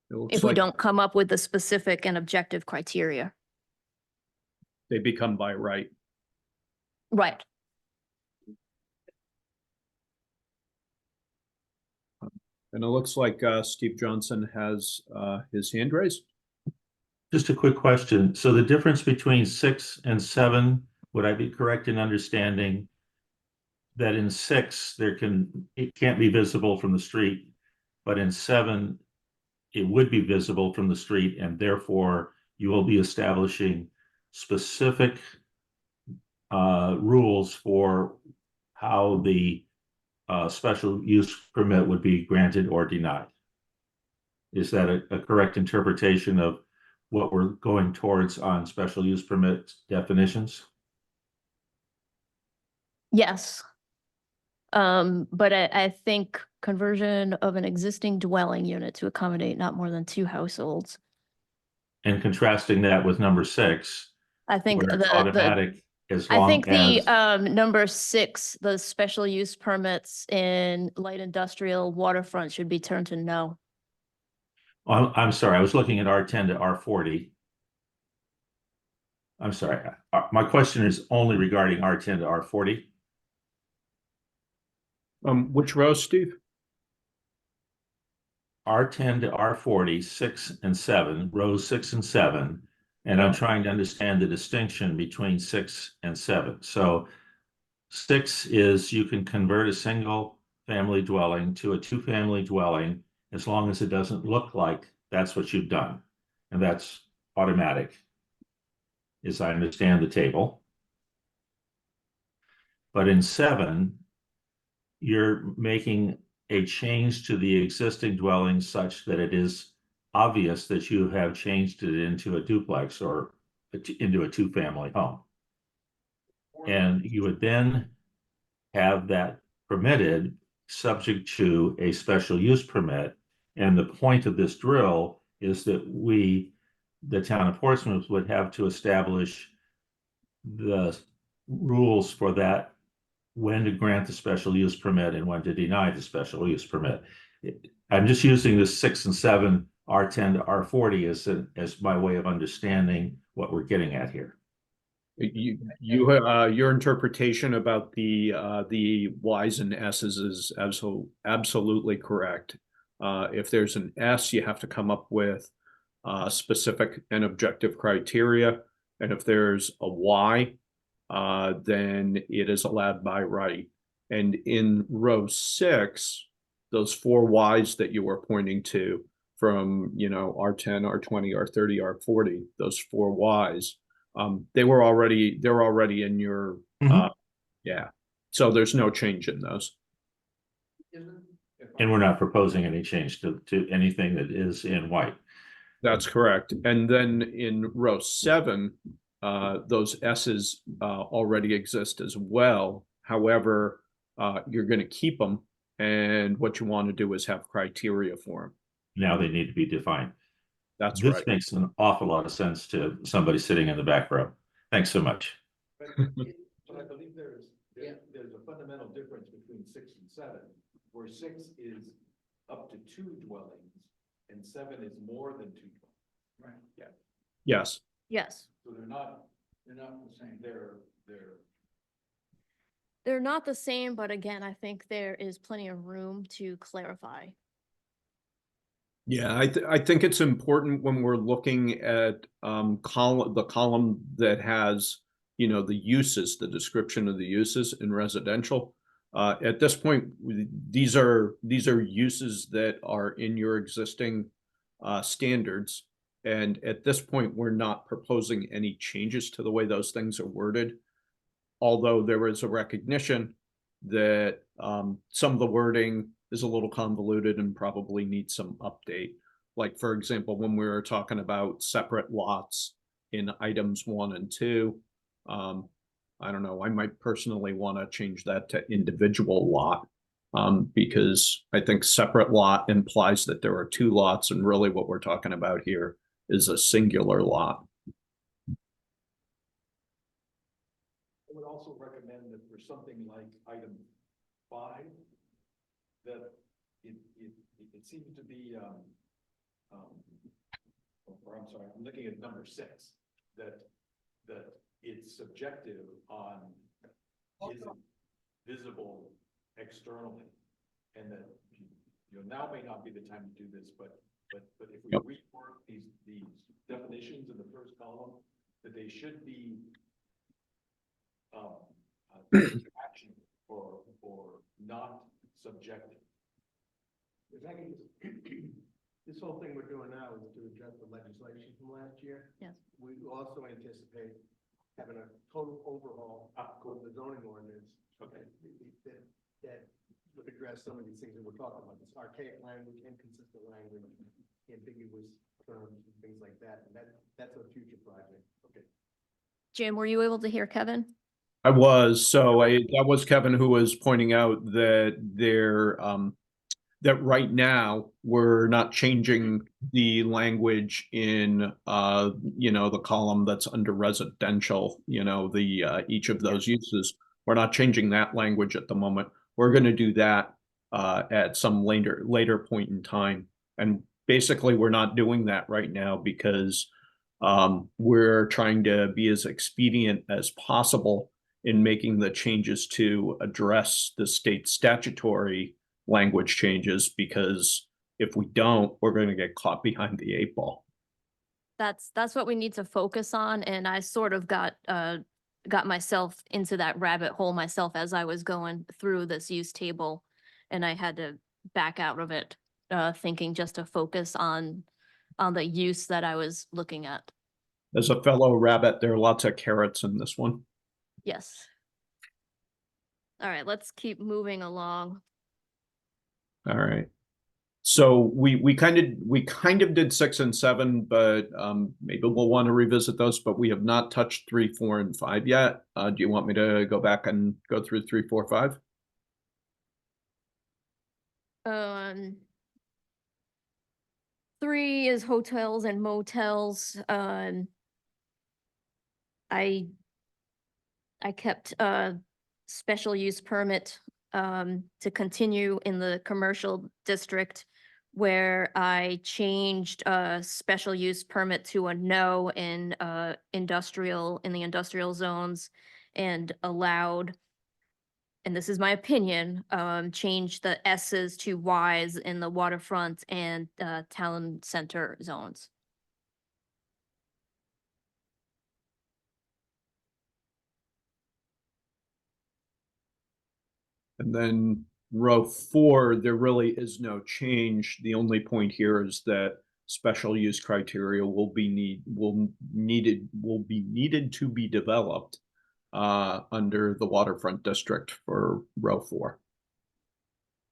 It looks
If we
like
don't come up with the specific and objective criteria.
they become by right.
Right.
And it looks like Steve Johnson has his hand raised.
Just a quick question. So the difference between 6 and 7, would I be correct in understanding that in 6, it can't be visible from the street, but in 7, it would be visible from the street, and therefore you will be establishing specific rules for how the special use permit would be granted or denied. Is that a correct interpretation of what we're going towards on special use permit definitions?
Yes. But I think conversion of an existing dwelling unit to accommodate not more than 2 households.
And contrasting that with number 6,
I think
where it's automatic as
I
long
think
as.
the number 6, the special use permits in light industrial waterfront should be turned to no.
I'm sorry, I was looking at R10 to R40. I'm sorry, my question is only regarding R10 to R40.
Which row, Steve?
R10 to R40, 6 and 7, rows 6 and 7. And I'm trying to understand the distinction between 6 and 7. So 6 is you can convert a single family dwelling to a 2-family dwelling as long as it doesn't look like that's what you've done. And that's automatic, as I understand the table. But in 7, you're making a change to the existing dwelling such that it is obvious that you have changed it into a duplex or into a 2-family home. And you would then have that permitted subject to a special use permit. And the point of this drill is that we the town of Portsmouth would have to establish the rules for that, when to grant the special use permit and when to deny the special use permit. I'm just using the 6 and 7, R10 to R40 as my way of understanding what we're getting at here.
Your interpretation about the Ys and S's is absolutely correct. If there's an S, you have to come up with specific and objective criteria. And if there's a Y, then it is allowed by right. And in row 6, those 4 Ys that you were pointing to from, R10, R20, R30, R40, those 4 Ys, they're already in your, yeah. So there's no change in those.
And we're not proposing any change to anything that is in white.
That's correct. And then in row 7, those S's already exist as well. However, you're going to keep them, and what you want to do is have criteria for them.
Now they need to be defined.
That's
This
right.
makes an awful lot of sense to somebody sitting in the back row. Thanks so much.
But I believe there's a fundamental difference between 6 and 7, where 6 is up to 2 dwellings and 7 is more than 2 dwellings.
Right.
Yeah,
Yes.
Yes,
so they're not
the same.
they're not the same, but again, I think there is plenty of room to clarify.
Yeah, I think it's important when we're looking at the column that has, the uses, the description of the uses in residential. At this point, these are uses that are in your existing standards. And at this point, we're not proposing any changes to the way those things are worded. Although there is a recognition that some of the wording is a little convoluted and probably needs some update. Like, for example, when we were talking about separate lots in items 1 and 2, I don't know, I might personally want to change that to individual lot, because I think separate lot implies that there are 2 lots, and really what we're talking about here is a singular lot.
I would also recommend that for something like item 5, that it seems to be, or I'm sorry, I'm looking at number 6, that it's subjective on is it visible externally, and that now may not be the time to do this, but if we
Yep.
rework these definitions in the first column, that they should be action or not subjective.
If I can just, this whole thing we're doing now is to address the legislation from last year.
Yes.
We also anticipate having a total overhaul of the zoning ordinance. Okay. That would address some of these things that we're talking about, this archaic language, inconsistent language, ambiguous terms, and things like that. And that's a future project. Okay.
Jim, were you able to hear Kevin?
I was, that was Kevin who was pointing out that that right now we're not changing the language in the column that's under residential, each of those uses. We're not changing that language at the moment. We're going to do that at some later point in time. And basically we're not doing that right now because we're trying to be as expedient as possible in making the changes to address the state statutory language changes, because if we don't, we're going to get caught behind the 8 ball.
That's what we need to focus on, and I sort of got myself into that rabbit hole myself as I was going through this use table, and I had to back out of it, thinking just to focus on the use that I was looking at.
As a fellow rabbit, there are lots of carrots in this one.
Yes. All right, let's keep moving along.
All right. So we kind of did 6 and 7, but maybe we'll want to revisit those, but we have not touched 3, 4, and 5 yet. Do you want me to go back and go through 3, 4, 5?
3 is hotels and motels. I kept a special use permit to continue in the commercial district where I changed a special use permit to a no in in the industrial zones, and allowed, and this is my opinion, change the S's to Y's in the waterfront and town center zones.
And then row 4, there really is no change. The only point here is that special use criteria will be needed to be developed under the waterfront district for row 4.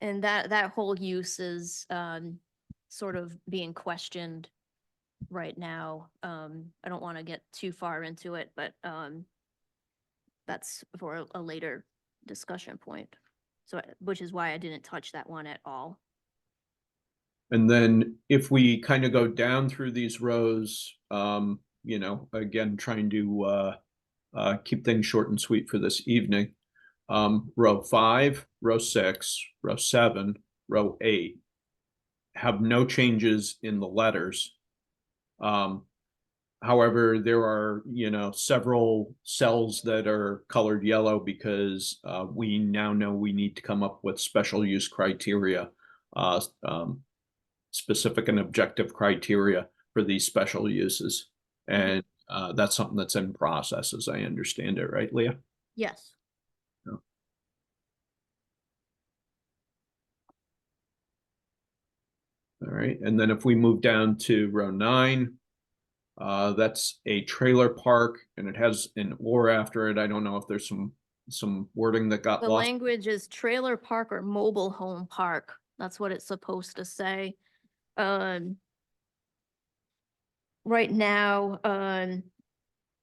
And that whole use is sort of being questioned right now. I don't want to get too far into it, but that's for a later discussion point. So, which is why I didn't touch that one at all.
And then if we kind of go down through these rows, you know, again, trying to keep things short and sweet for this evening. Row 5, row 6, row 7, row 8 have no changes in the letters. However, there are, you know, several cells that are colored yellow because we now know we need to come up with special use criteria, specific and objective criteria for these special uses. And that's something that's in process, as I understand it, right, Leah?
Yes.
All right, and then if we move down to row 9, that's a trailer park, and it has an or after it. I don't know if there's some wording that got
The
lost.
language is trailer park or mobile home park. That's what it's supposed to say. Right now,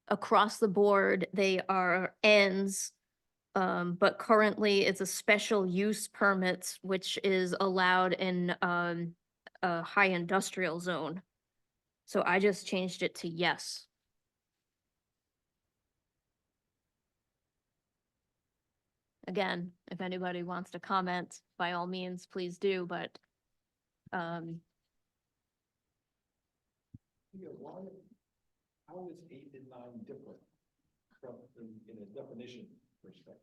across the board, they are ends. But currently it's a special use permit, which is allowed in a high industrial zone. So I just changed it to yes. Again, if anybody wants to comment, by all means, please do, but
Yeah, why, how is 8 and 9 different from, in a definition perspective?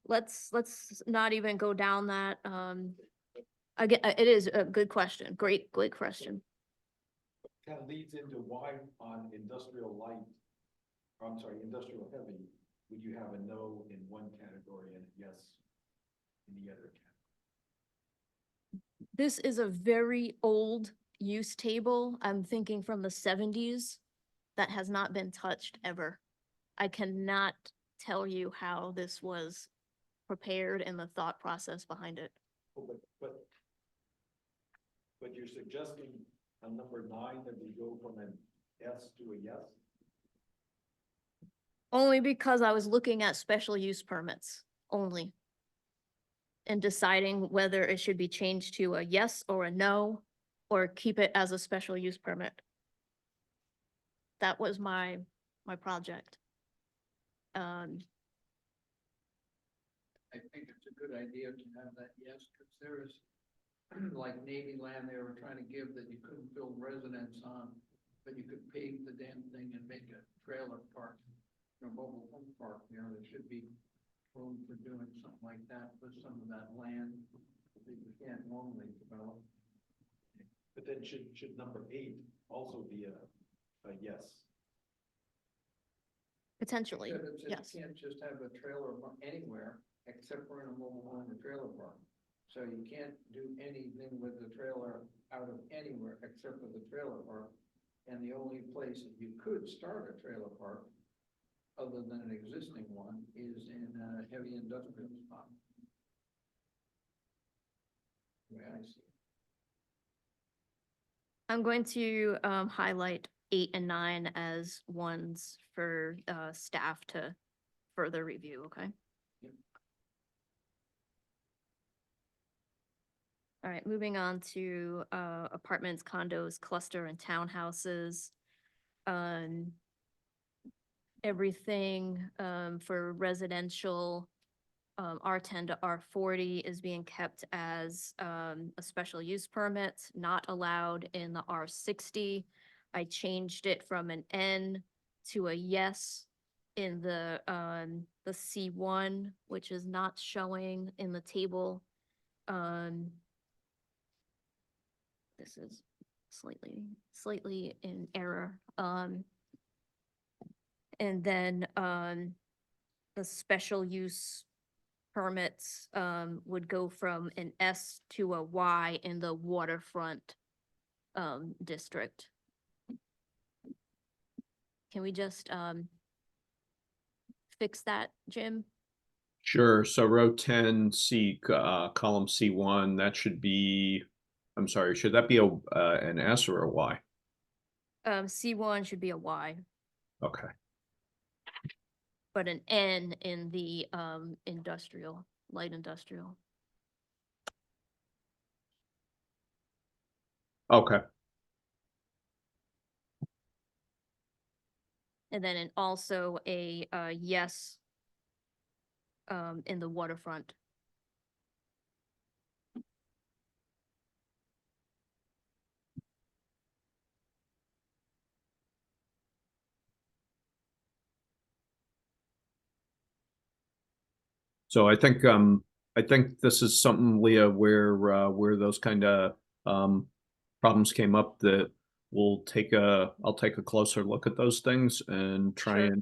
let's not even go down that. Again, it is a good question. Great question.
Kind of leads into why on industrial light, I'm sorry, industrial heavy, would you have a no in one category and a yes in the other category?
This is a very old use table. I'm thinking from the 70s that has not been touched ever. I cannot tell you how this was prepared and the thought process behind it.
Oh, but you're suggesting on number 9 that we go from an S to a yes?
Only because I was looking at special use permits only, and deciding whether it should be changed to a yes or a no, or keep it as a special use permit. That was my project.
I think it's a good idea to have that, yes, because there is, like Navy land they were trying to give that you couldn't build residence on, but you could pave the damn thing and make a trailer park, a mobile home park, you know, there should be room for doing something like that with some of that land that you can't normally develop.
But then should number 8 also be a yes?
Potentially,
Because it says
yes.
you can't just have a trailer anywhere except for in a mobile home or trailer park. So you can't do anything with the trailer out of anywhere except for the trailer park. And the only place that you could start a trailer park, other than an existing one, is in a heavy industrial spot. The way I see it.
I'm going to highlight 8 and 9 as ones for staff to further review, okay?
Yep.
All right, moving on to apartments, condos, cluster and townhouses. Everything for residential R10 to R40 is being kept as a special use permit, not allowed in the R60. I changed it from an N to a yes in the C1, which is not showing in the table. This is slightly in error. And then the special use permits would go from an S to a Y in the waterfront district. Can we just fix that, Jim?
Sure, so row 10, column C1, that should be, I'm sorry, should that be an S or a Y?
C1 should be a Y,
Okay,
but an N in the industrial, light industrial.
okay,
And then also a yes in the waterfront.
so I think this is something, Leah, where those kind of problems came up that I'll take a closer look at those things and try
Sure.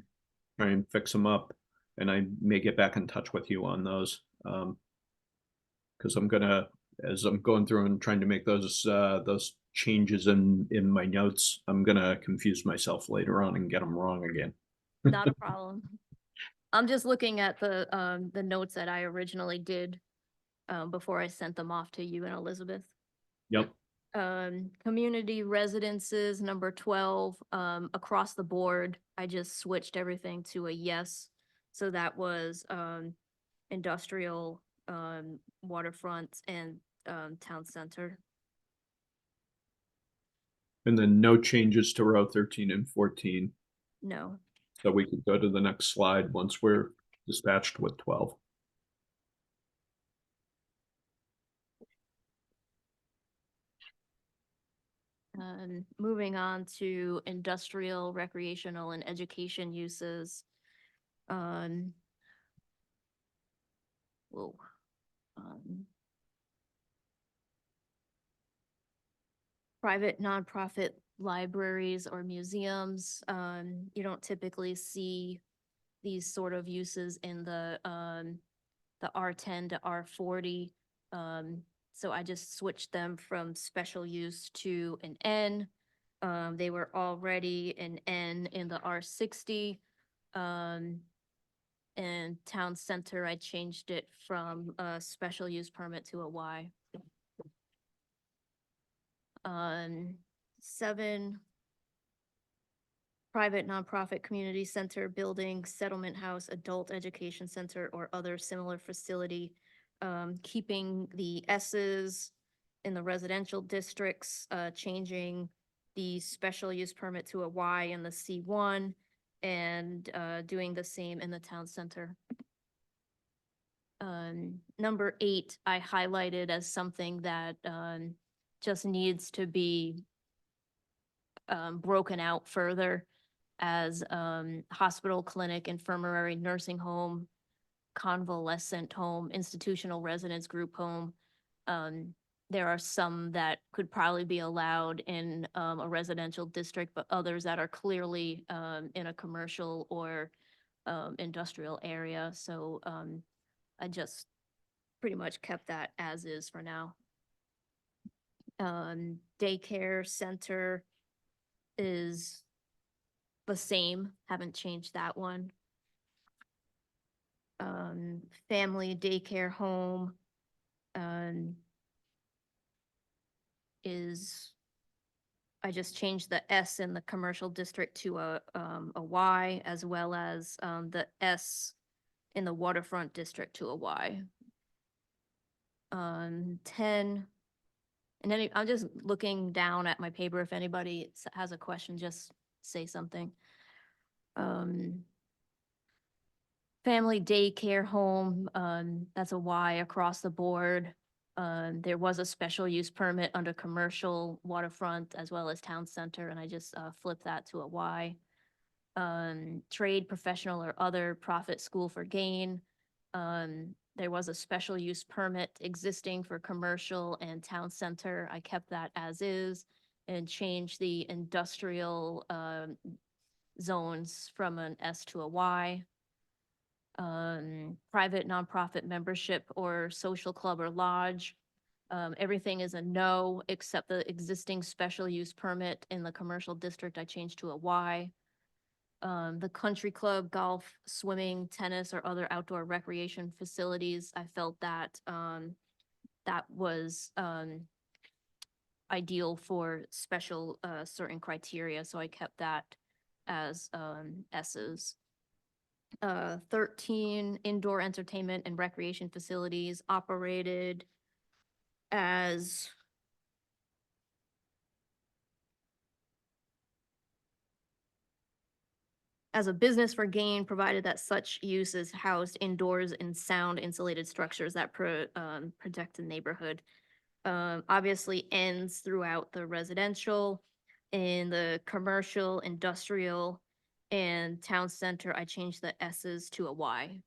and fix them up. And I may get back in touch with you on those. Because as I'm going through and trying to make those changes in my notes, I'm gonna confuse myself later on and get them wrong again.
Not a problem. I'm just looking at the notes that I originally did before I sent them off to you and Elizabeth.
Yep.
Community residences, number 12, across the board, I just switched everything to a yes. So that was industrial, waterfront and town center.
And then no changes to row 13 and 14.
No.
So we could go to the next slide once we're dispatched with 12.
Moving on to industrial, recreational, and education uses. Whoa. Private nonprofit libraries or museums, you don't typically see these sort of uses in the R10 to R40. So I just switched them from special use to an N. They were already an N in the R60. And town center, I changed it from a special use permit to a Y. 7, private nonprofit community center, building, settlement house, adult education center, or other similar facility. Keeping the S's in the residential districts, changing the special use permit to a Y in the C1, and doing the same in the town center. Number 8, I highlighted as something that just needs to be broken out further as hospital, clinic, infirmary, nursing home, convalescent home, institutional residence, group home. There are some that could probably be allowed in a residential district, but others that are clearly in a commercial or industrial area. So I just pretty much kept that as is for now. Daycare center is the same, haven't changed that one. Family daycare home is, I just changed the S in the commercial district to a Y, as well as the S in the waterfront district to a Y. 10, And then I'm just looking down at my paper. If anybody has a question, just say something. Family daycare home, that's a Y across the board. There was a special use permit under commercial waterfront as well as town center, and I just flipped that to a Y. Trade, professional or other profit school for gain. There was a special use permit existing for commercial and town center. I kept that as is and changed the industrial zones from an S to a Y. Private nonprofit membership or social club or lodge. Everything is a no, except the existing special use permit in the commercial district I changed to a Y. The country club, golf, swimming, tennis, or other outdoor recreation facilities, I felt that, that was, ideal for special, certain criteria, so I kept that as, S's. 13 indoor entertainment and recreation facilities operated as a business for gain, provided that such use is housed indoors in sound insulated structures that protect the neighborhood. Obviously ends throughout the residential, in the commercial, industrial, and town center, I changed the S's to a Y.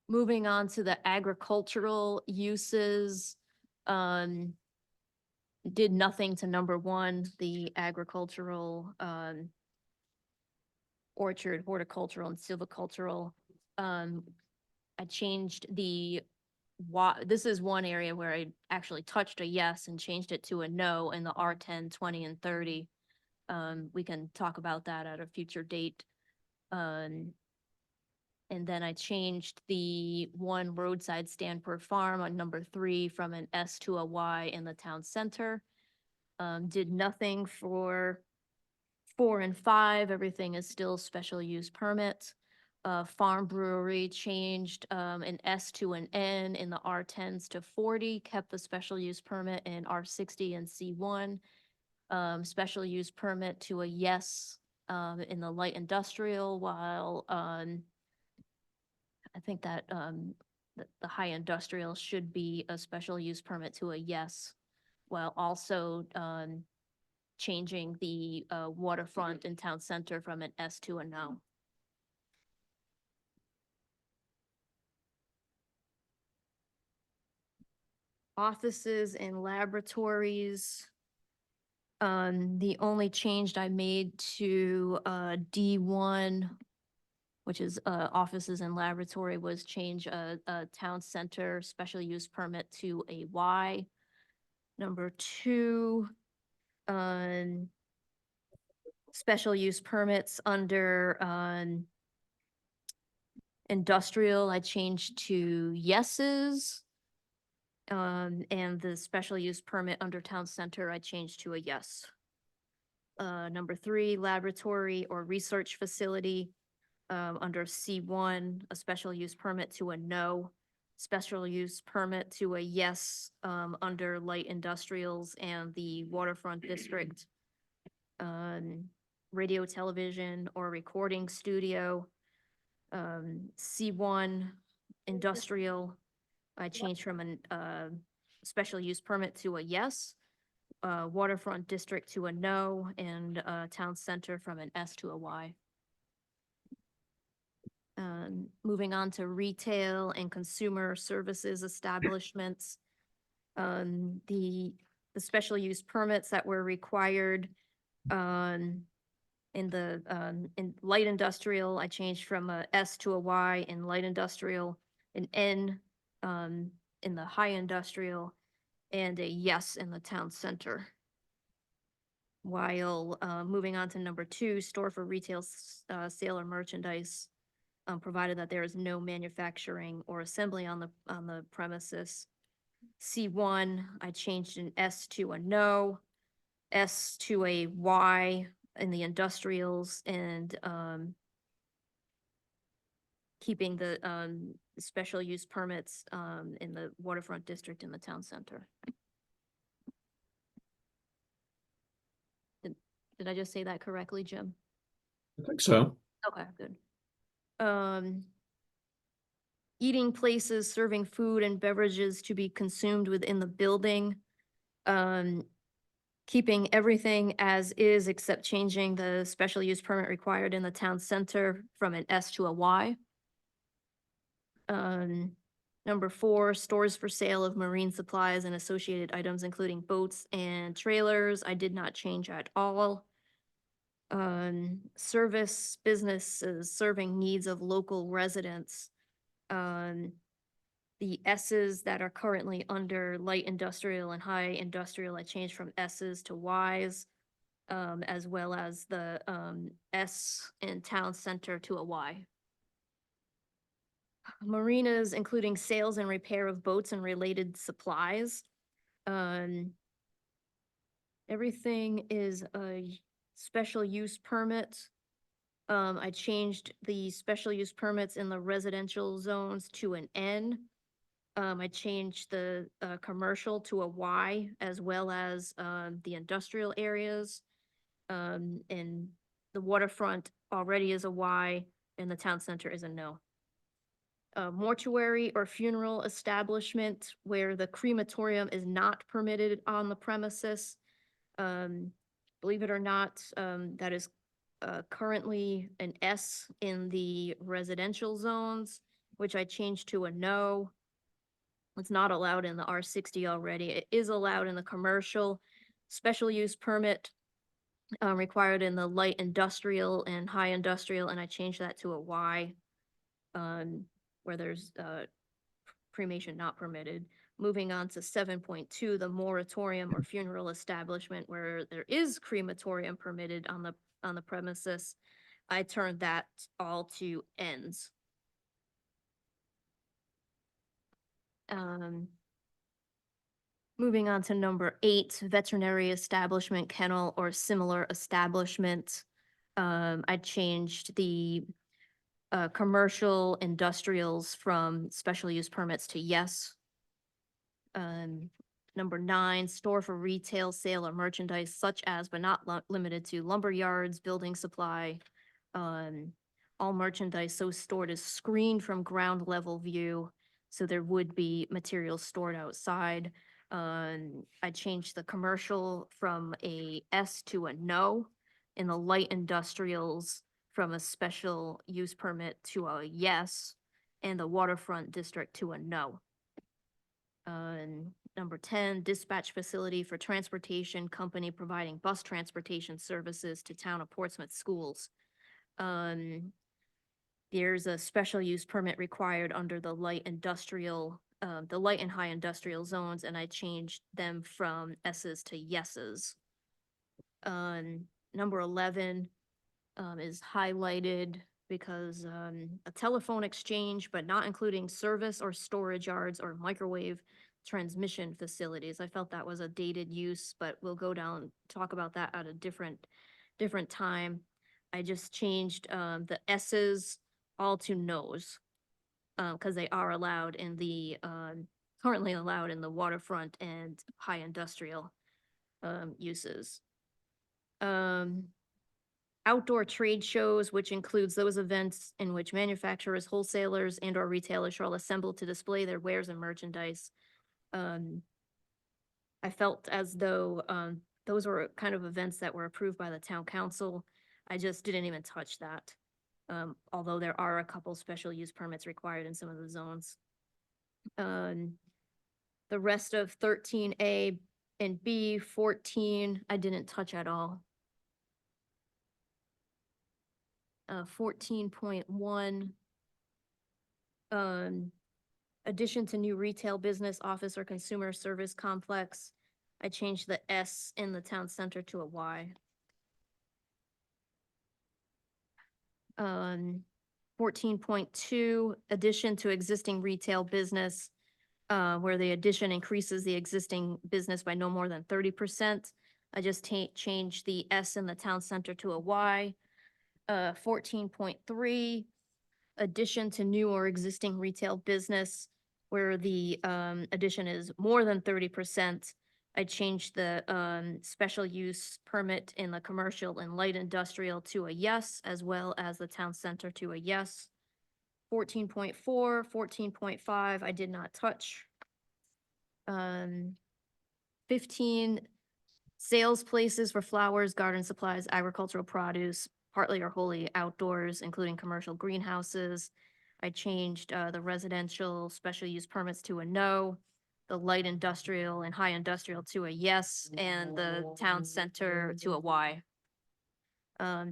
Moving on to the agricultural uses, did nothing to number 1, the agricultural, orchard, horticultural, and silvicultural. I changed the this is one area where I actually touched a yes and changed it to a no in the R10, 20, and 30. We can talk about that at a future date. And then I changed the 1 roadside stand per farm on number 3 from an S to a Y in the town center. Did nothing for 4 and 5. Everything is still special use permit. Farm brewery changed an S to an N in the R10s to 40, kept the special use permit in R60 and C1. Special use permit to a yes in the light industrial, while I think that the high industrial should be a special use permit to a yes, while also changing the waterfront and town center from an S to a no. Offices and laboratories. The only change I made to D1, which is offices and laboratory, was change a town center special use permit to a Y. Number 2, special use permits under industrial, I changed to yeses. And the special use permit under town center, I changed to a yes. Number 3, laboratory or research facility, under C1, a special use permit to a no. Special use permit to a yes, under light industrials and the waterfront district. Radio, television, or recording studio. C1, industrial, I changed from a special use permit to a yes. Waterfront district to a no, and town center from an S to a Y. Moving on to retail and consumer services establishments. The special use permits that were required in light industrial, I changed from a S to a Y in light industrial, an N in the high industrial, and a yes in the town center. While moving on to number 2, store for retail sale or merchandise, provided that there is no manufacturing or assembly on the premises. C1, I changed an S to a no, S to a Y in the industrials, and keeping the special use permits, in the waterfront district in the town center. Did I just say that correctly, Jim?
I think so.
Okay, good. Eating places serving food and beverages to be consumed within the building. Keeping everything as is except changing the special use permit required in the town center from an S to a Y. Number 4, stores for sale of marine supplies and associated items, including boats and trailers. I did not change at all. Service businesses serving needs of local residents. The S's that are currently under light industrial and high industrial, I changed from S's to Y's, as well as the S in town center to a Y. Marinas, including sales and repair of boats and related supplies. Everything is a special use permit. I changed the special use permits in the residential zones to an N. I changed the commercial to a Y, as well as the industrial areas. And the waterfront already is a Y, and the town center is a no. Mortuary or funeral establishment where the crematorium is not permitted on the premises. Believe it or not, that is currently an S in the residential zones, which I changed to a no. It's not allowed in the R60 already. It is allowed in the commercial. Special use permit required in the light industrial and high industrial, and I changed that to a Y, where there's cremation not permitted. Moving on to 7.2, the moratorium or funeral establishment where there is crematorium permitted on the premises. I turned that all to Ns. Moving on to number 8, veterinary establishment, kennel, or similar establishment. I changed the commercial industrials from special use permits to yes. Number 9, store for retail sale or merchandise such as but not limited to lumber yards, building supply. All merchandise so stored is screened from ground level view, so there would be materials stored outside. I changed the commercial from a S to a no, in the light industrials from a special use permit to a yes, and the waterfront district to a no. Number 10, dispatch facility for transportation company providing bus transportation services to town of Portsmouth schools. There's a special use permit required under the light industrial, the light and high industrial zones, and I changed them from S's to yeses. Number 11 is highlighted because a telephone exchange, but not including service or storage yards or microwave transmission facilities. I felt that was a dated use, but we'll go down, talk about that at a different time. I just changed the S's all to no's, because they are allowed in the, currently allowed in the waterfront and high industrial uses. Outdoor trade shows, which includes those events in which manufacturers, wholesalers, and or retailers shall assemble to display their wares and merchandise. I felt as though those were kind of events that were approved by the town council. I just didn't even touch that. Although there are a couple special use permits required in some of the zones. The rest of 13A and B, 14, I didn't touch at all. 14.1. Addition to new retail business, office, or consumer service complex. I changed the S in the town center to a Y. 14.2, addition to existing retail business, where the addition increases the existing business by no more than 30%. I just changed the S in the town center to a Y. 14.3, addition to new or existing retail business where the addition is more than 30%. I changed the special use permit in the commercial and light industrial to a yes, as well as the town center to a yes. 14.4, 14.5, I did not touch. 15, sales places for flowers, garden supplies, agricultural produce, partly or wholly outdoors, including commercial greenhouses. I changed the residential special use permits to a no, the light industrial and high industrial to a yes, and the town center to a Y.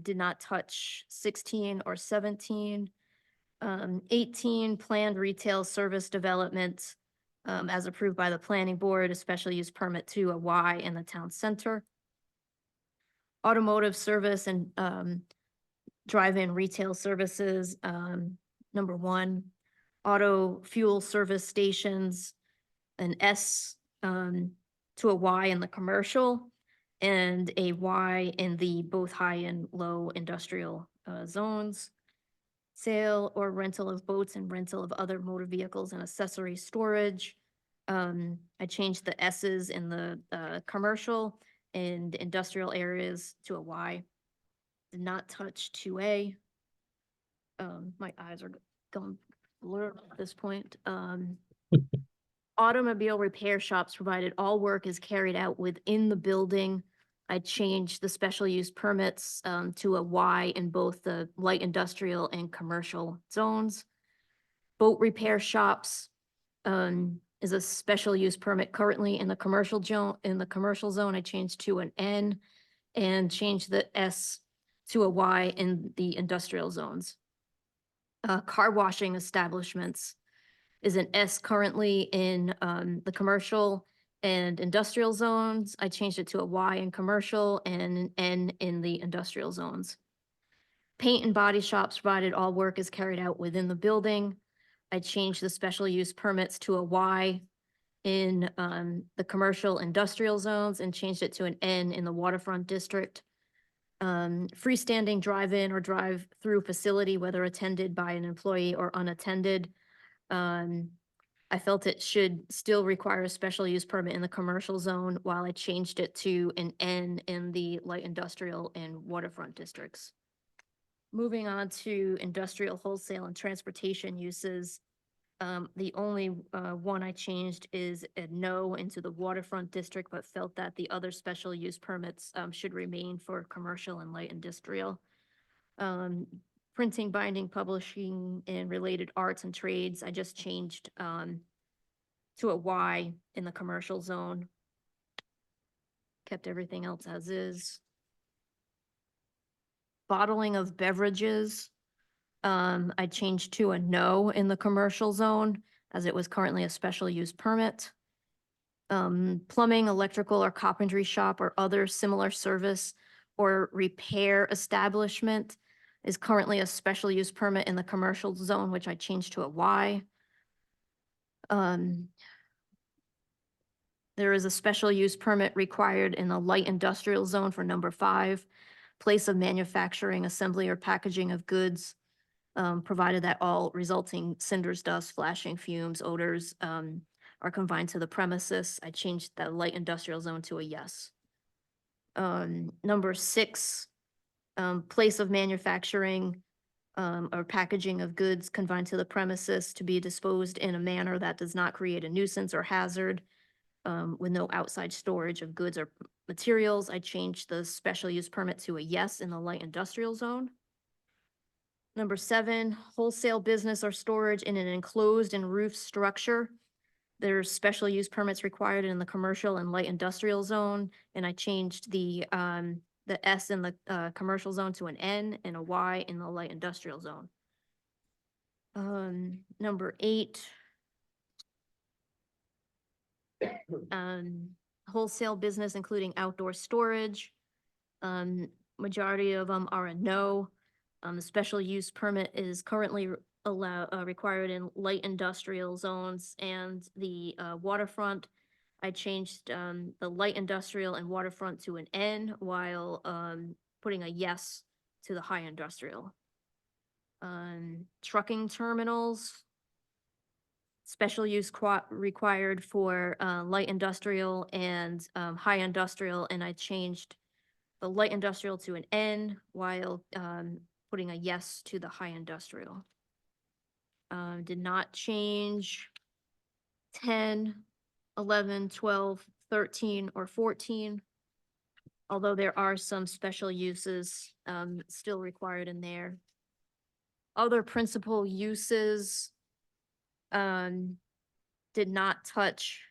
Did not touch 16 or 17. 18, planned retail service development, as approved by the planning board, a special use permit to a Y in the town center. Automotive service and, drive-in retail services, number 1. Auto fuel service stations, an S, to a Y in the commercial, and a Y in the both high and low industrial, zones. Sale or rental of boats and rental of other motor vehicles and accessory storage. I changed the S's in the commercial and industrial areas to a Y. Did not touch 2A. My eyes are going blur at this point. Automobile repair shops provided all work is carried out within the building. I changed the special use permits to a Y in both the light industrial and commercial zones. Boat repair shops is a special use permit currently in the commercial zone. I changed to an N and changed the S to a Y in the industrial zones. Car washing establishments is an S currently in the commercial and industrial zones. I changed it to a Y in commercial and an N in the industrial zones. Paint and body shops provided all work is carried out within the building. I changed the special use permits to a Y in the commercial industrial zones and changed it to an N in the waterfront district. Freestanding drive-in or drive-through facility, whether attended by an employee or unattended. I felt it should still require a special use permit in the commercial zone while I changed it to an N in the light industrial and waterfront districts. Moving on to industrial wholesale and transportation uses. The only one I changed is a no into the waterfront district, but felt that the other special use permits should remain for commercial and light industrial. Printing, binding, publishing, and related arts and trades, I just changed to a Y in the commercial zone. Kept everything else as is. Bottling of beverages, I changed to a no in the commercial zone, as it was currently a special use permit. Plumbing, electrical, or carpentry shop or other similar service or repair establishment is currently a special use permit in the commercial zone, which I changed to a Y. There is a special use permit required in the light industrial zone for number 5, place of manufacturing, assembly, or packaging of goods, provided that all resulting cinders, dust, flashing, fumes, odors are confined to the premises. I changed the light industrial zone to a yes. Number 6, place of manufacturing or packaging of goods confined to the premises to be disposed in a manner that does not create a nuisance or hazard with no outside storage of goods or materials. I changed the special use permit to a yes in the light industrial zone. Number 7, wholesale business or storage in an enclosed and roof structure. There's special use permits required in the commercial and light industrial zone, and I changed the S in the commercial zone to an N and a Y in the light industrial zone. Number 8. Wholesale business, including outdoor storage. Majority of them are a no. The special use permit is currently required in light industrial zones and the waterfront. I changed the light industrial and waterfront to an N while putting a yes to the high industrial. Trucking terminals. Special use required for light industrial and high industrial, and I changed the light industrial to an N while putting a yes to the high industrial. Did not change 10, 11, 12, 13, or 14. Although there are some special uses still required in there. Other principal uses did not touch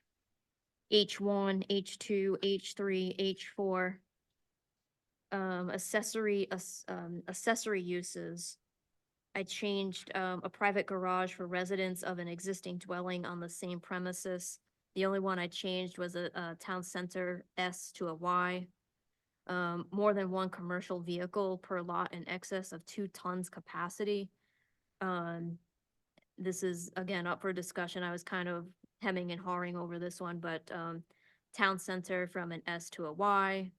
H1, H2, H3, H4. Accessory uses. I changed a private garage for residents of an existing dwelling on the same premises. The only one I changed was a town center S to a Y. More than one commercial vehicle per lot in excess of 2 tons capacity. This is again up for discussion. I was kind of hemming and hawing over this one, but town center from an S to a Y.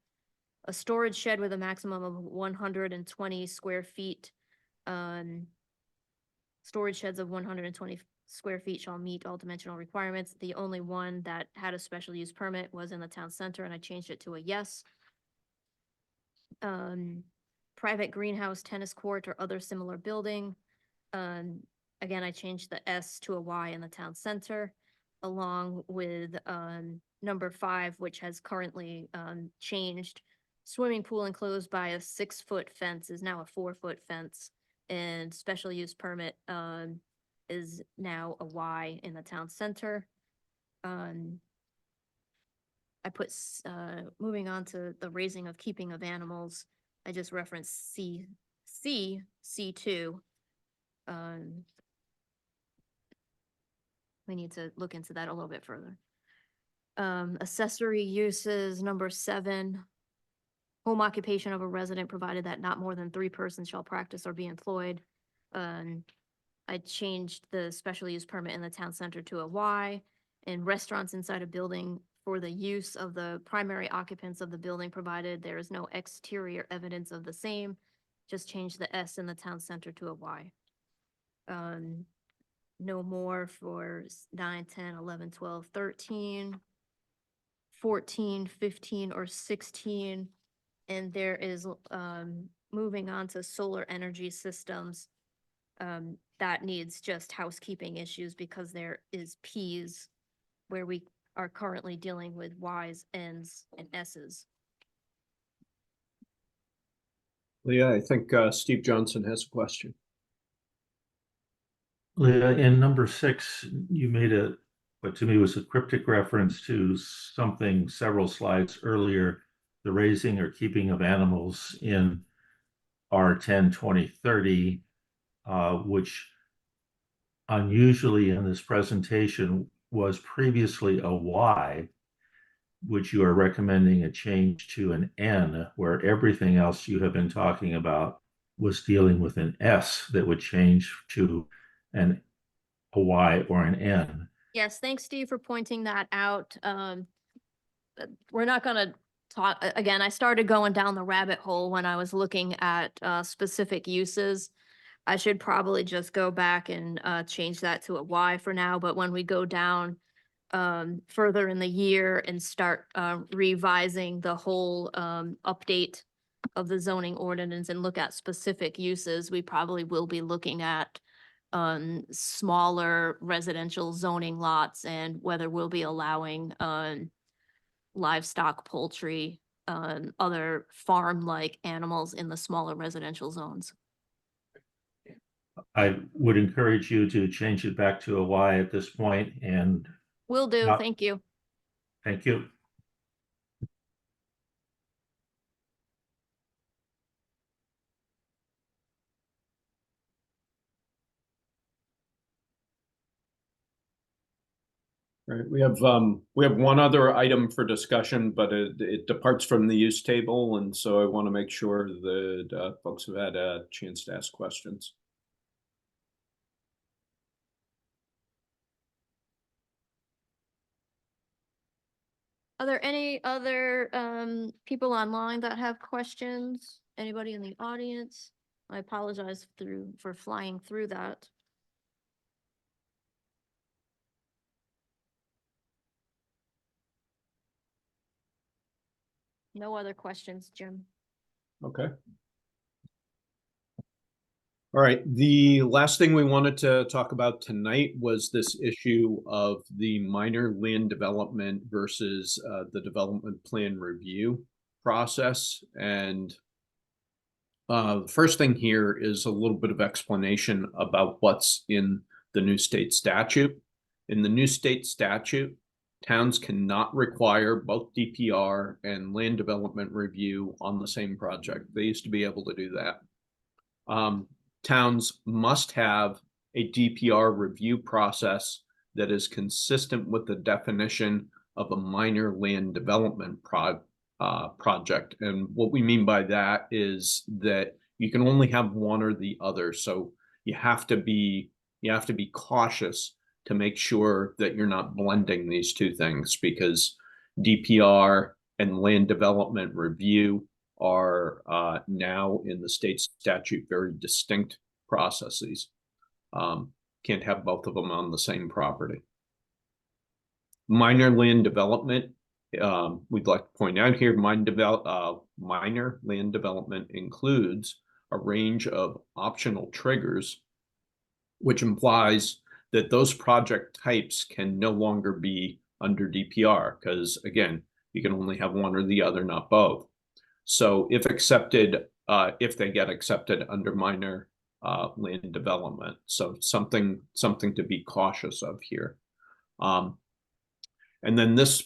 A storage shed with a maximum of 120 square feet. Storage sheds of 120 square feet shall meet all dimensional requirements. The only one that had a special use permit was in the town center, and I changed it to a yes. Private greenhouse, tennis court, or other similar building. Again, I changed the S to a Y in the town center, along with number 5, which has currently changed. Swimming pool enclosed by a 6-foot fence is now a 4-foot fence, and special use permit is now a Y in the town center. I put, moving on to the raising of keeping of animals, I just referenced C2. We need to look into that a little bit further. Accessory uses, number 7. Home occupation of a resident provided that not more than 3 persons shall practice or be employed. I changed the special use permit in the town center to a Y. And restaurants inside a building for the use of the primary occupants of the building provided there is no exterior evidence of the same. Just change the S in the town center to a Y. No more for 9, 10, 11, 12, 13, 14, 15, or 16. And there is, moving on to solar energy systems. That needs just housekeeping issues because there is Ps where we are currently dealing with Ys, Ns, and Ss.
Leah, I think Steve Johnson has a question.
Leah, in number 6, you made what to me was a cryptic reference to something several slides earlier, the raising or keeping of animals in R10, 20, 30, which unusually in this presentation was previously a Y, which you are recommending a change to an N, where everything else you have been talking about was dealing with an S that would change to a Y or an N.
Yes, thanks, Steve, for pointing that out. We're not gonna talk, again, I started going down the rabbit hole when I was looking at specific uses. I should probably just go back and change that to a Y for now, but when we go down further in the year and start revising the whole update of the zoning ordinance and look at specific uses, we probably will be looking at smaller residential zoning lots and whether we'll be allowing livestock, poultry, other farm-like animals in the smaller residential zones.
I would encourage you to change it back to a Y at this point, and
Will do,
Yeah.
thank you.
thank you.
Right, we have one other item for discussion, but it departs from the use table, and so I want to make sure that folks have had a chance to ask questions.
Are there any other people online that have questions? Anybody in the audience? I apologize for flying through that. No other questions, Jim.
Okay. All right, the last thing we wanted to talk about tonight was this issue of the minor land development versus the development plan review process. And the first thing here is a little bit of explanation about what's in the new state statute. In the new state statute, towns cannot require both DPR and land development review on the same project. They used to be able to do that. Towns must have a DPR review process that is consistent with the definition of a minor land development project. And what we mean by that is that you can only have one or the other. So you have to be cautious to make sure that you're not blending these two things, because DPR and land development review are now in the state statute very distinct processes. Can't have both of them on the same property. Minor land development, we'd like to point out here, minor land development includes a range of optional triggers, which implies that those project types can no longer be under DPR, because again, you can only have one or the other, not both. So if accepted, if they get accepted under minor land development, so something to be cautious of here. And then this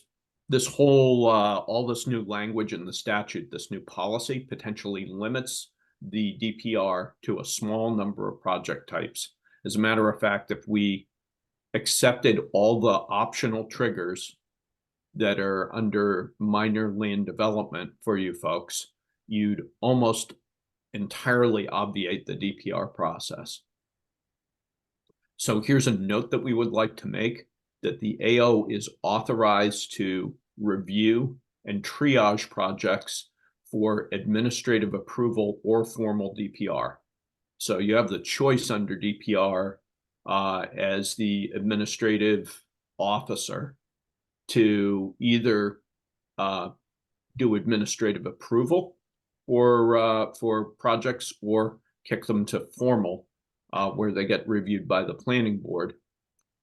whole all this new language in the statute, this new policy potentially limits the DPR to a small number of project types. As a matter of fact, if we accepted all the optional triggers that are under minor land development for you folks, you'd almost entirely obviate the DPR process. So here's a note that we would like to make, that the AO is authorized to review and triage projects for administrative approval or formal DPR. So you have the choice under DPR as the administrative officer to either do administrative approval for projects, or kick them to formal, where they get reviewed by the planning board.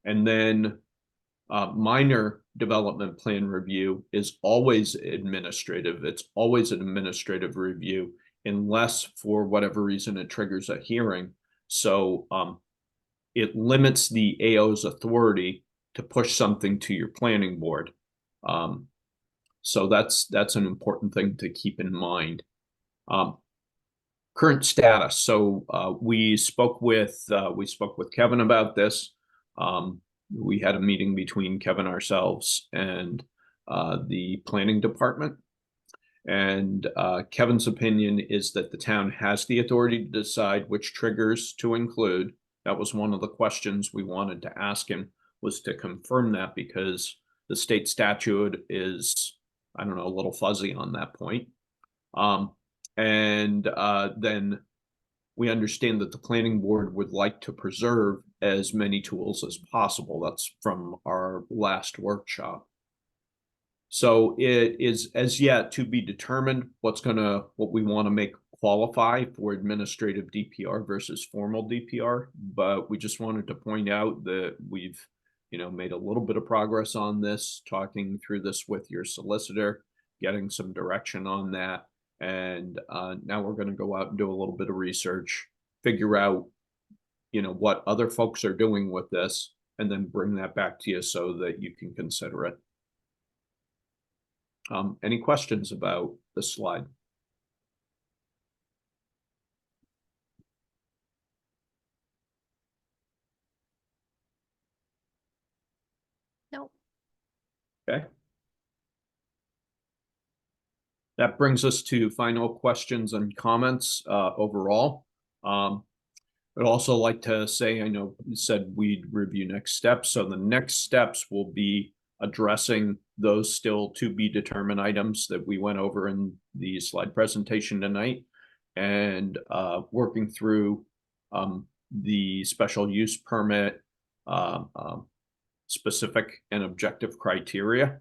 And then minor development plan review is always administrative. It's always an administrative review, unless for whatever reason it triggers a hearing. So it limits the AO's authority to push something to your planning board. So that's an important thing to keep in mind. Current status. So we spoke with Kevin about this. We had a meeting between Kevin, ourselves, and the planning department. And Kevin's opinion is that the town has the authority to decide which triggers to include. That was one of the questions we wanted to ask him, was to confirm that, because the state statute is, I don't know, a little fuzzy on that point. And then we understand that the planning board would like to preserve as many tools as possible. That's from our last workshop. So it is as yet to be determined what we want to make qualify for administrative DPR versus formal DPR. But we just wanted to point out that we've, made a little bit of progress on this, talking through this with your solicitor, getting some direction on that. And now we're going to go out and do a little bit of research, figure out, what other folks are doing with this, and then bring that back to you so that you can consider it. Any questions about this slide?
Nope.
Okay. That brings us to final questions and comments overall. I'd also like to say, I know you said we'd review next steps. So the next steps will be addressing those still to be determined items that we went over in the slide presentation tonight. and working through the special use permit specific and objective criteria,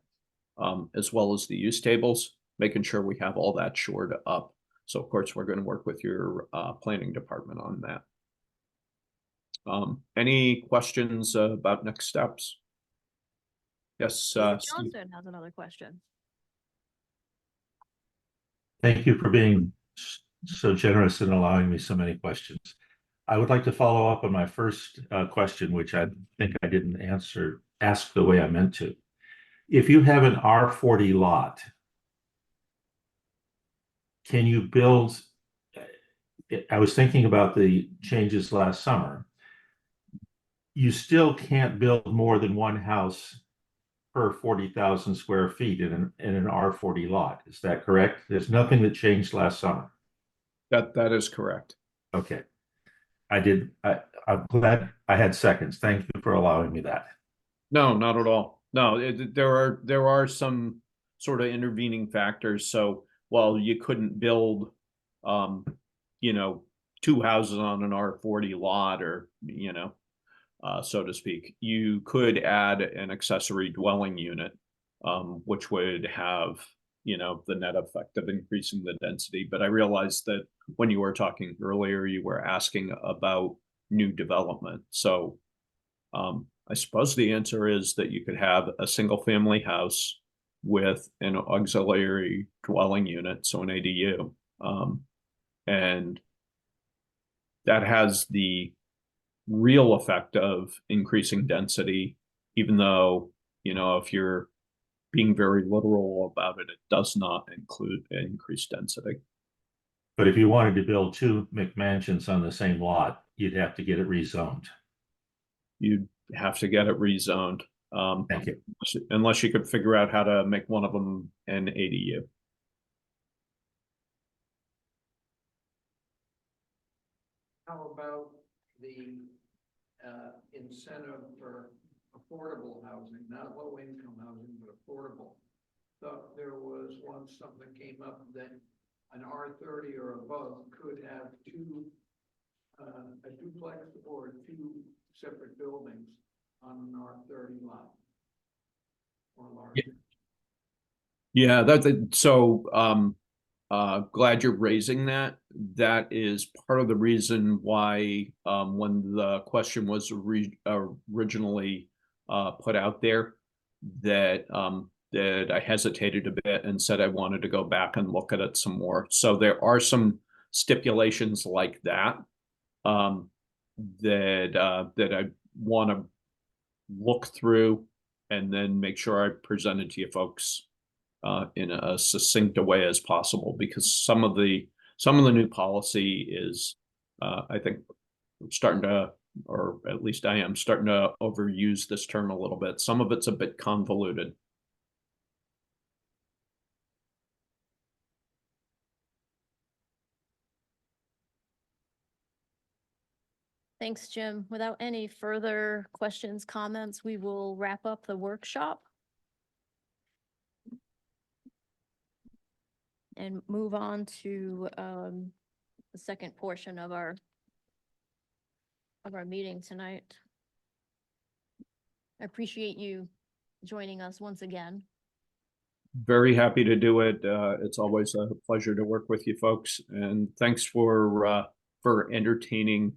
as well as the use tables, making sure we have all that shored up. So of course, we're going to work with your planning department on that. Any questions about next steps? Yes,
David
Steve.
Johnson has another question.
Thank you for being so generous in allowing me so many questions. I would like to follow up on my first question, which I think I didn't ask the way I meant to. If you have an R40 lot, can you build? I was thinking about the changes last summer. You still can't build more than one house per 40,000 square feet in an R40 lot. Is that correct? There's nothing that changed last summer.
That is correct.
Okay. I'm glad I had seconds. Thank you for allowing me that.
No, not at all. No, there are some sort of intervening factors. So while you couldn't build, you know, two houses on an R40 lot, or so to speak, you could add an accessory dwelling unit, which would have, the net effect of increasing the density. But I realized that when you were talking earlier, you were asking about new development. So I suppose the answer is that you could have a single family house with an auxiliary dwelling unit, so an ADU. And that has the real effect of increasing density, even though, if you're being very literal about it, it does not include increased density.
But if you wanted to build two McMansions on the same lot, you'd have to get it rezoned.
You'd have to get it rezoned.
Thank you.
Unless you could figure out how to make one of them an ADU.
How about the incentive for affordable housing, not low income housing, but affordable? Thought there was once something came up that an R30 or above could have a duplex or two separate buildings on an R30 lot. Or larger.
Yeah, glad you're raising that. That is part of the reason why when the question was originally put out there, that I hesitated a bit and said I wanted to go back and look at it some more. So there are some stipulations like that that I want to look through and then make sure I present it to you folks in a succinct way as possible, because some of the new policy is I think starting to, or at least I am starting to overuse this term a little bit. Some of it's a bit convoluted.
Thanks, Jim. Without any further questions, comments, we will wrap up the workshop and move on to the second portion of our meeting tonight. I appreciate you joining us once again.
Very happy to do it. It's always a pleasure to work with you folks, and thanks for entertaining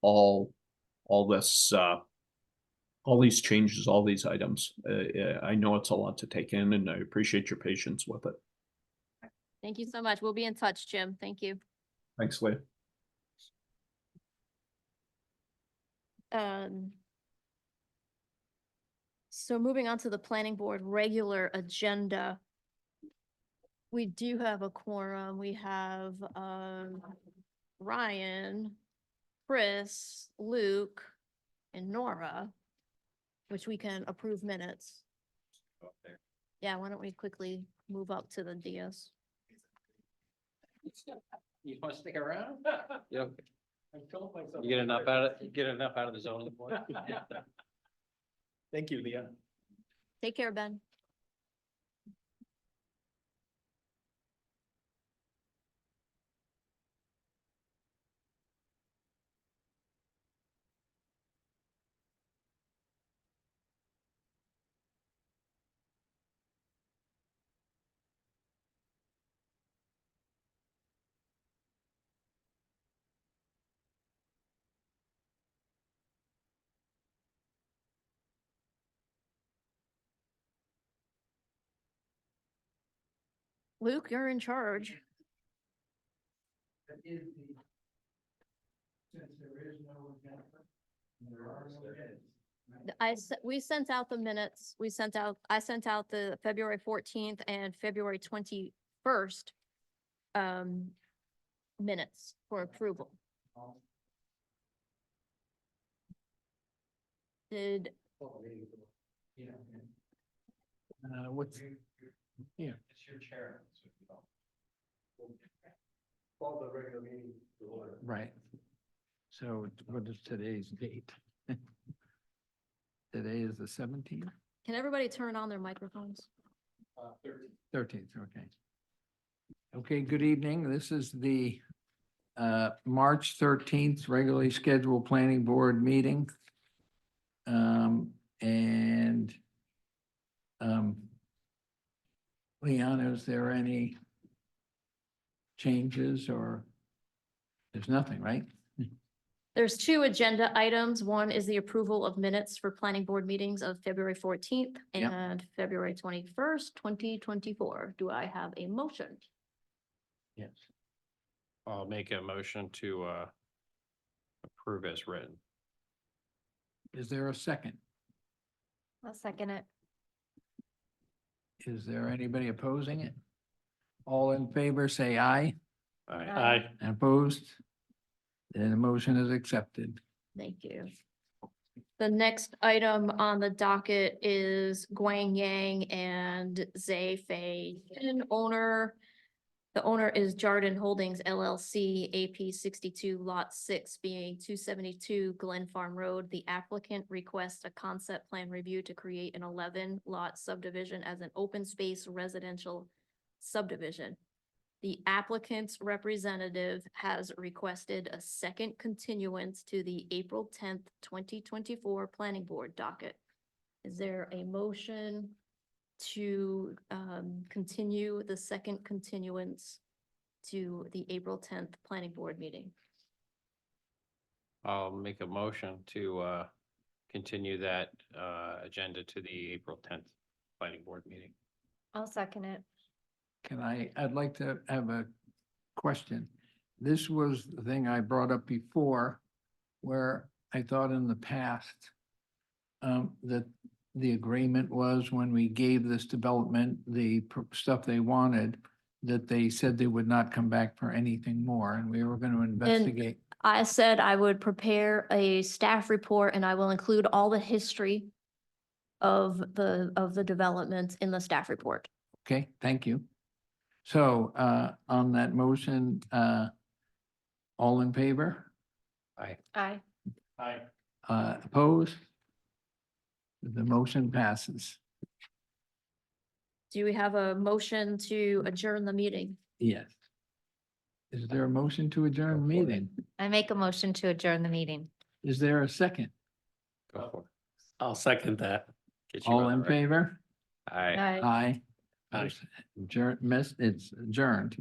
all this all these changes, all these items. I know it's a lot to take in, and I appreciate your patience with it.
Thank you so much. We'll be in touch, Jim. Thank you.
Thanks, Leah.
So moving on to the planning board regular agenda. We do have a quorum. We have Ryan, Chris, Luke, and Nora, which we can approve minutes. Yeah, why don't we quickly move up to the DS?
You want to stick around?
I've told myself.
You get enough out of the zoning board?
Thank you, Leah.
Take care, Ben. Luke, you're in charge.
That is the, since there is no agenda, there are no minutes.
We sent out the minutes. I sent out the February 14th and February 21st minutes for approval. Did,
Yeah.
What's, yeah,
It's your chair. so you don't-
call the regular meeting to order.
Right. So what is today's date? Today is the 17th,
can everybody turn on their microphones?
13th, okay. Okay, good evening. This is the March 13th regularly scheduled planning board meeting. And Leon, is there any changes or there's nothing, right?
There's two agenda items. One is the approval of minutes for planning board meetings of February 14th
Yep.
and February 21st, 2024. Do I have a motion?
Yes.
I'll make a motion to approve as written.
Is there a second?
I'll second it.
Is there anybody opposing it? All in favor, say aye.
Aye.
And opposed? Then the motion is accepted.
Thank you. The next item on the docket is Guang Yang and Zhe Fei, the owner is Jarden Holdings LLC, AP 62 Lot 6 being 272 Glen Farm Road. The applicant requests a concept plan review to create an 11 lot subdivision as an open space residential subdivision. The applicant's representative has requested a second continuance to the April 10th, 2024 Planning Board docket. Is there a motion to continue the second continuance to the April 10th Planning Board meeting?
I'll make a motion to continue that agenda to the April 10th planning board meeting.
I'll second it.
I'd like to have a question. This was the thing I brought up before, where I thought in the past that the agreement was when we gave this development, the stuff they wanted, that they said they would not come back for anything more, and we were going to investigate.
I said I would prepare a staff report and I will include all the history of the development in the staff report.
Okay, thank you. So on that motion, all in favor?
Aye.
Aye.
Aye.
Opposed? The motion passes.
Do we have a motion to adjourn the meeting?
Yes. Is there a motion to adjourn the meeting?
I make a motion to adjourn the meeting.
Is there a second?
Go for it.
I'll second that.
Get you
All
on
in
the record.
favor?
Aye.
Aye.
Aye.
Aye.
It's adjourned.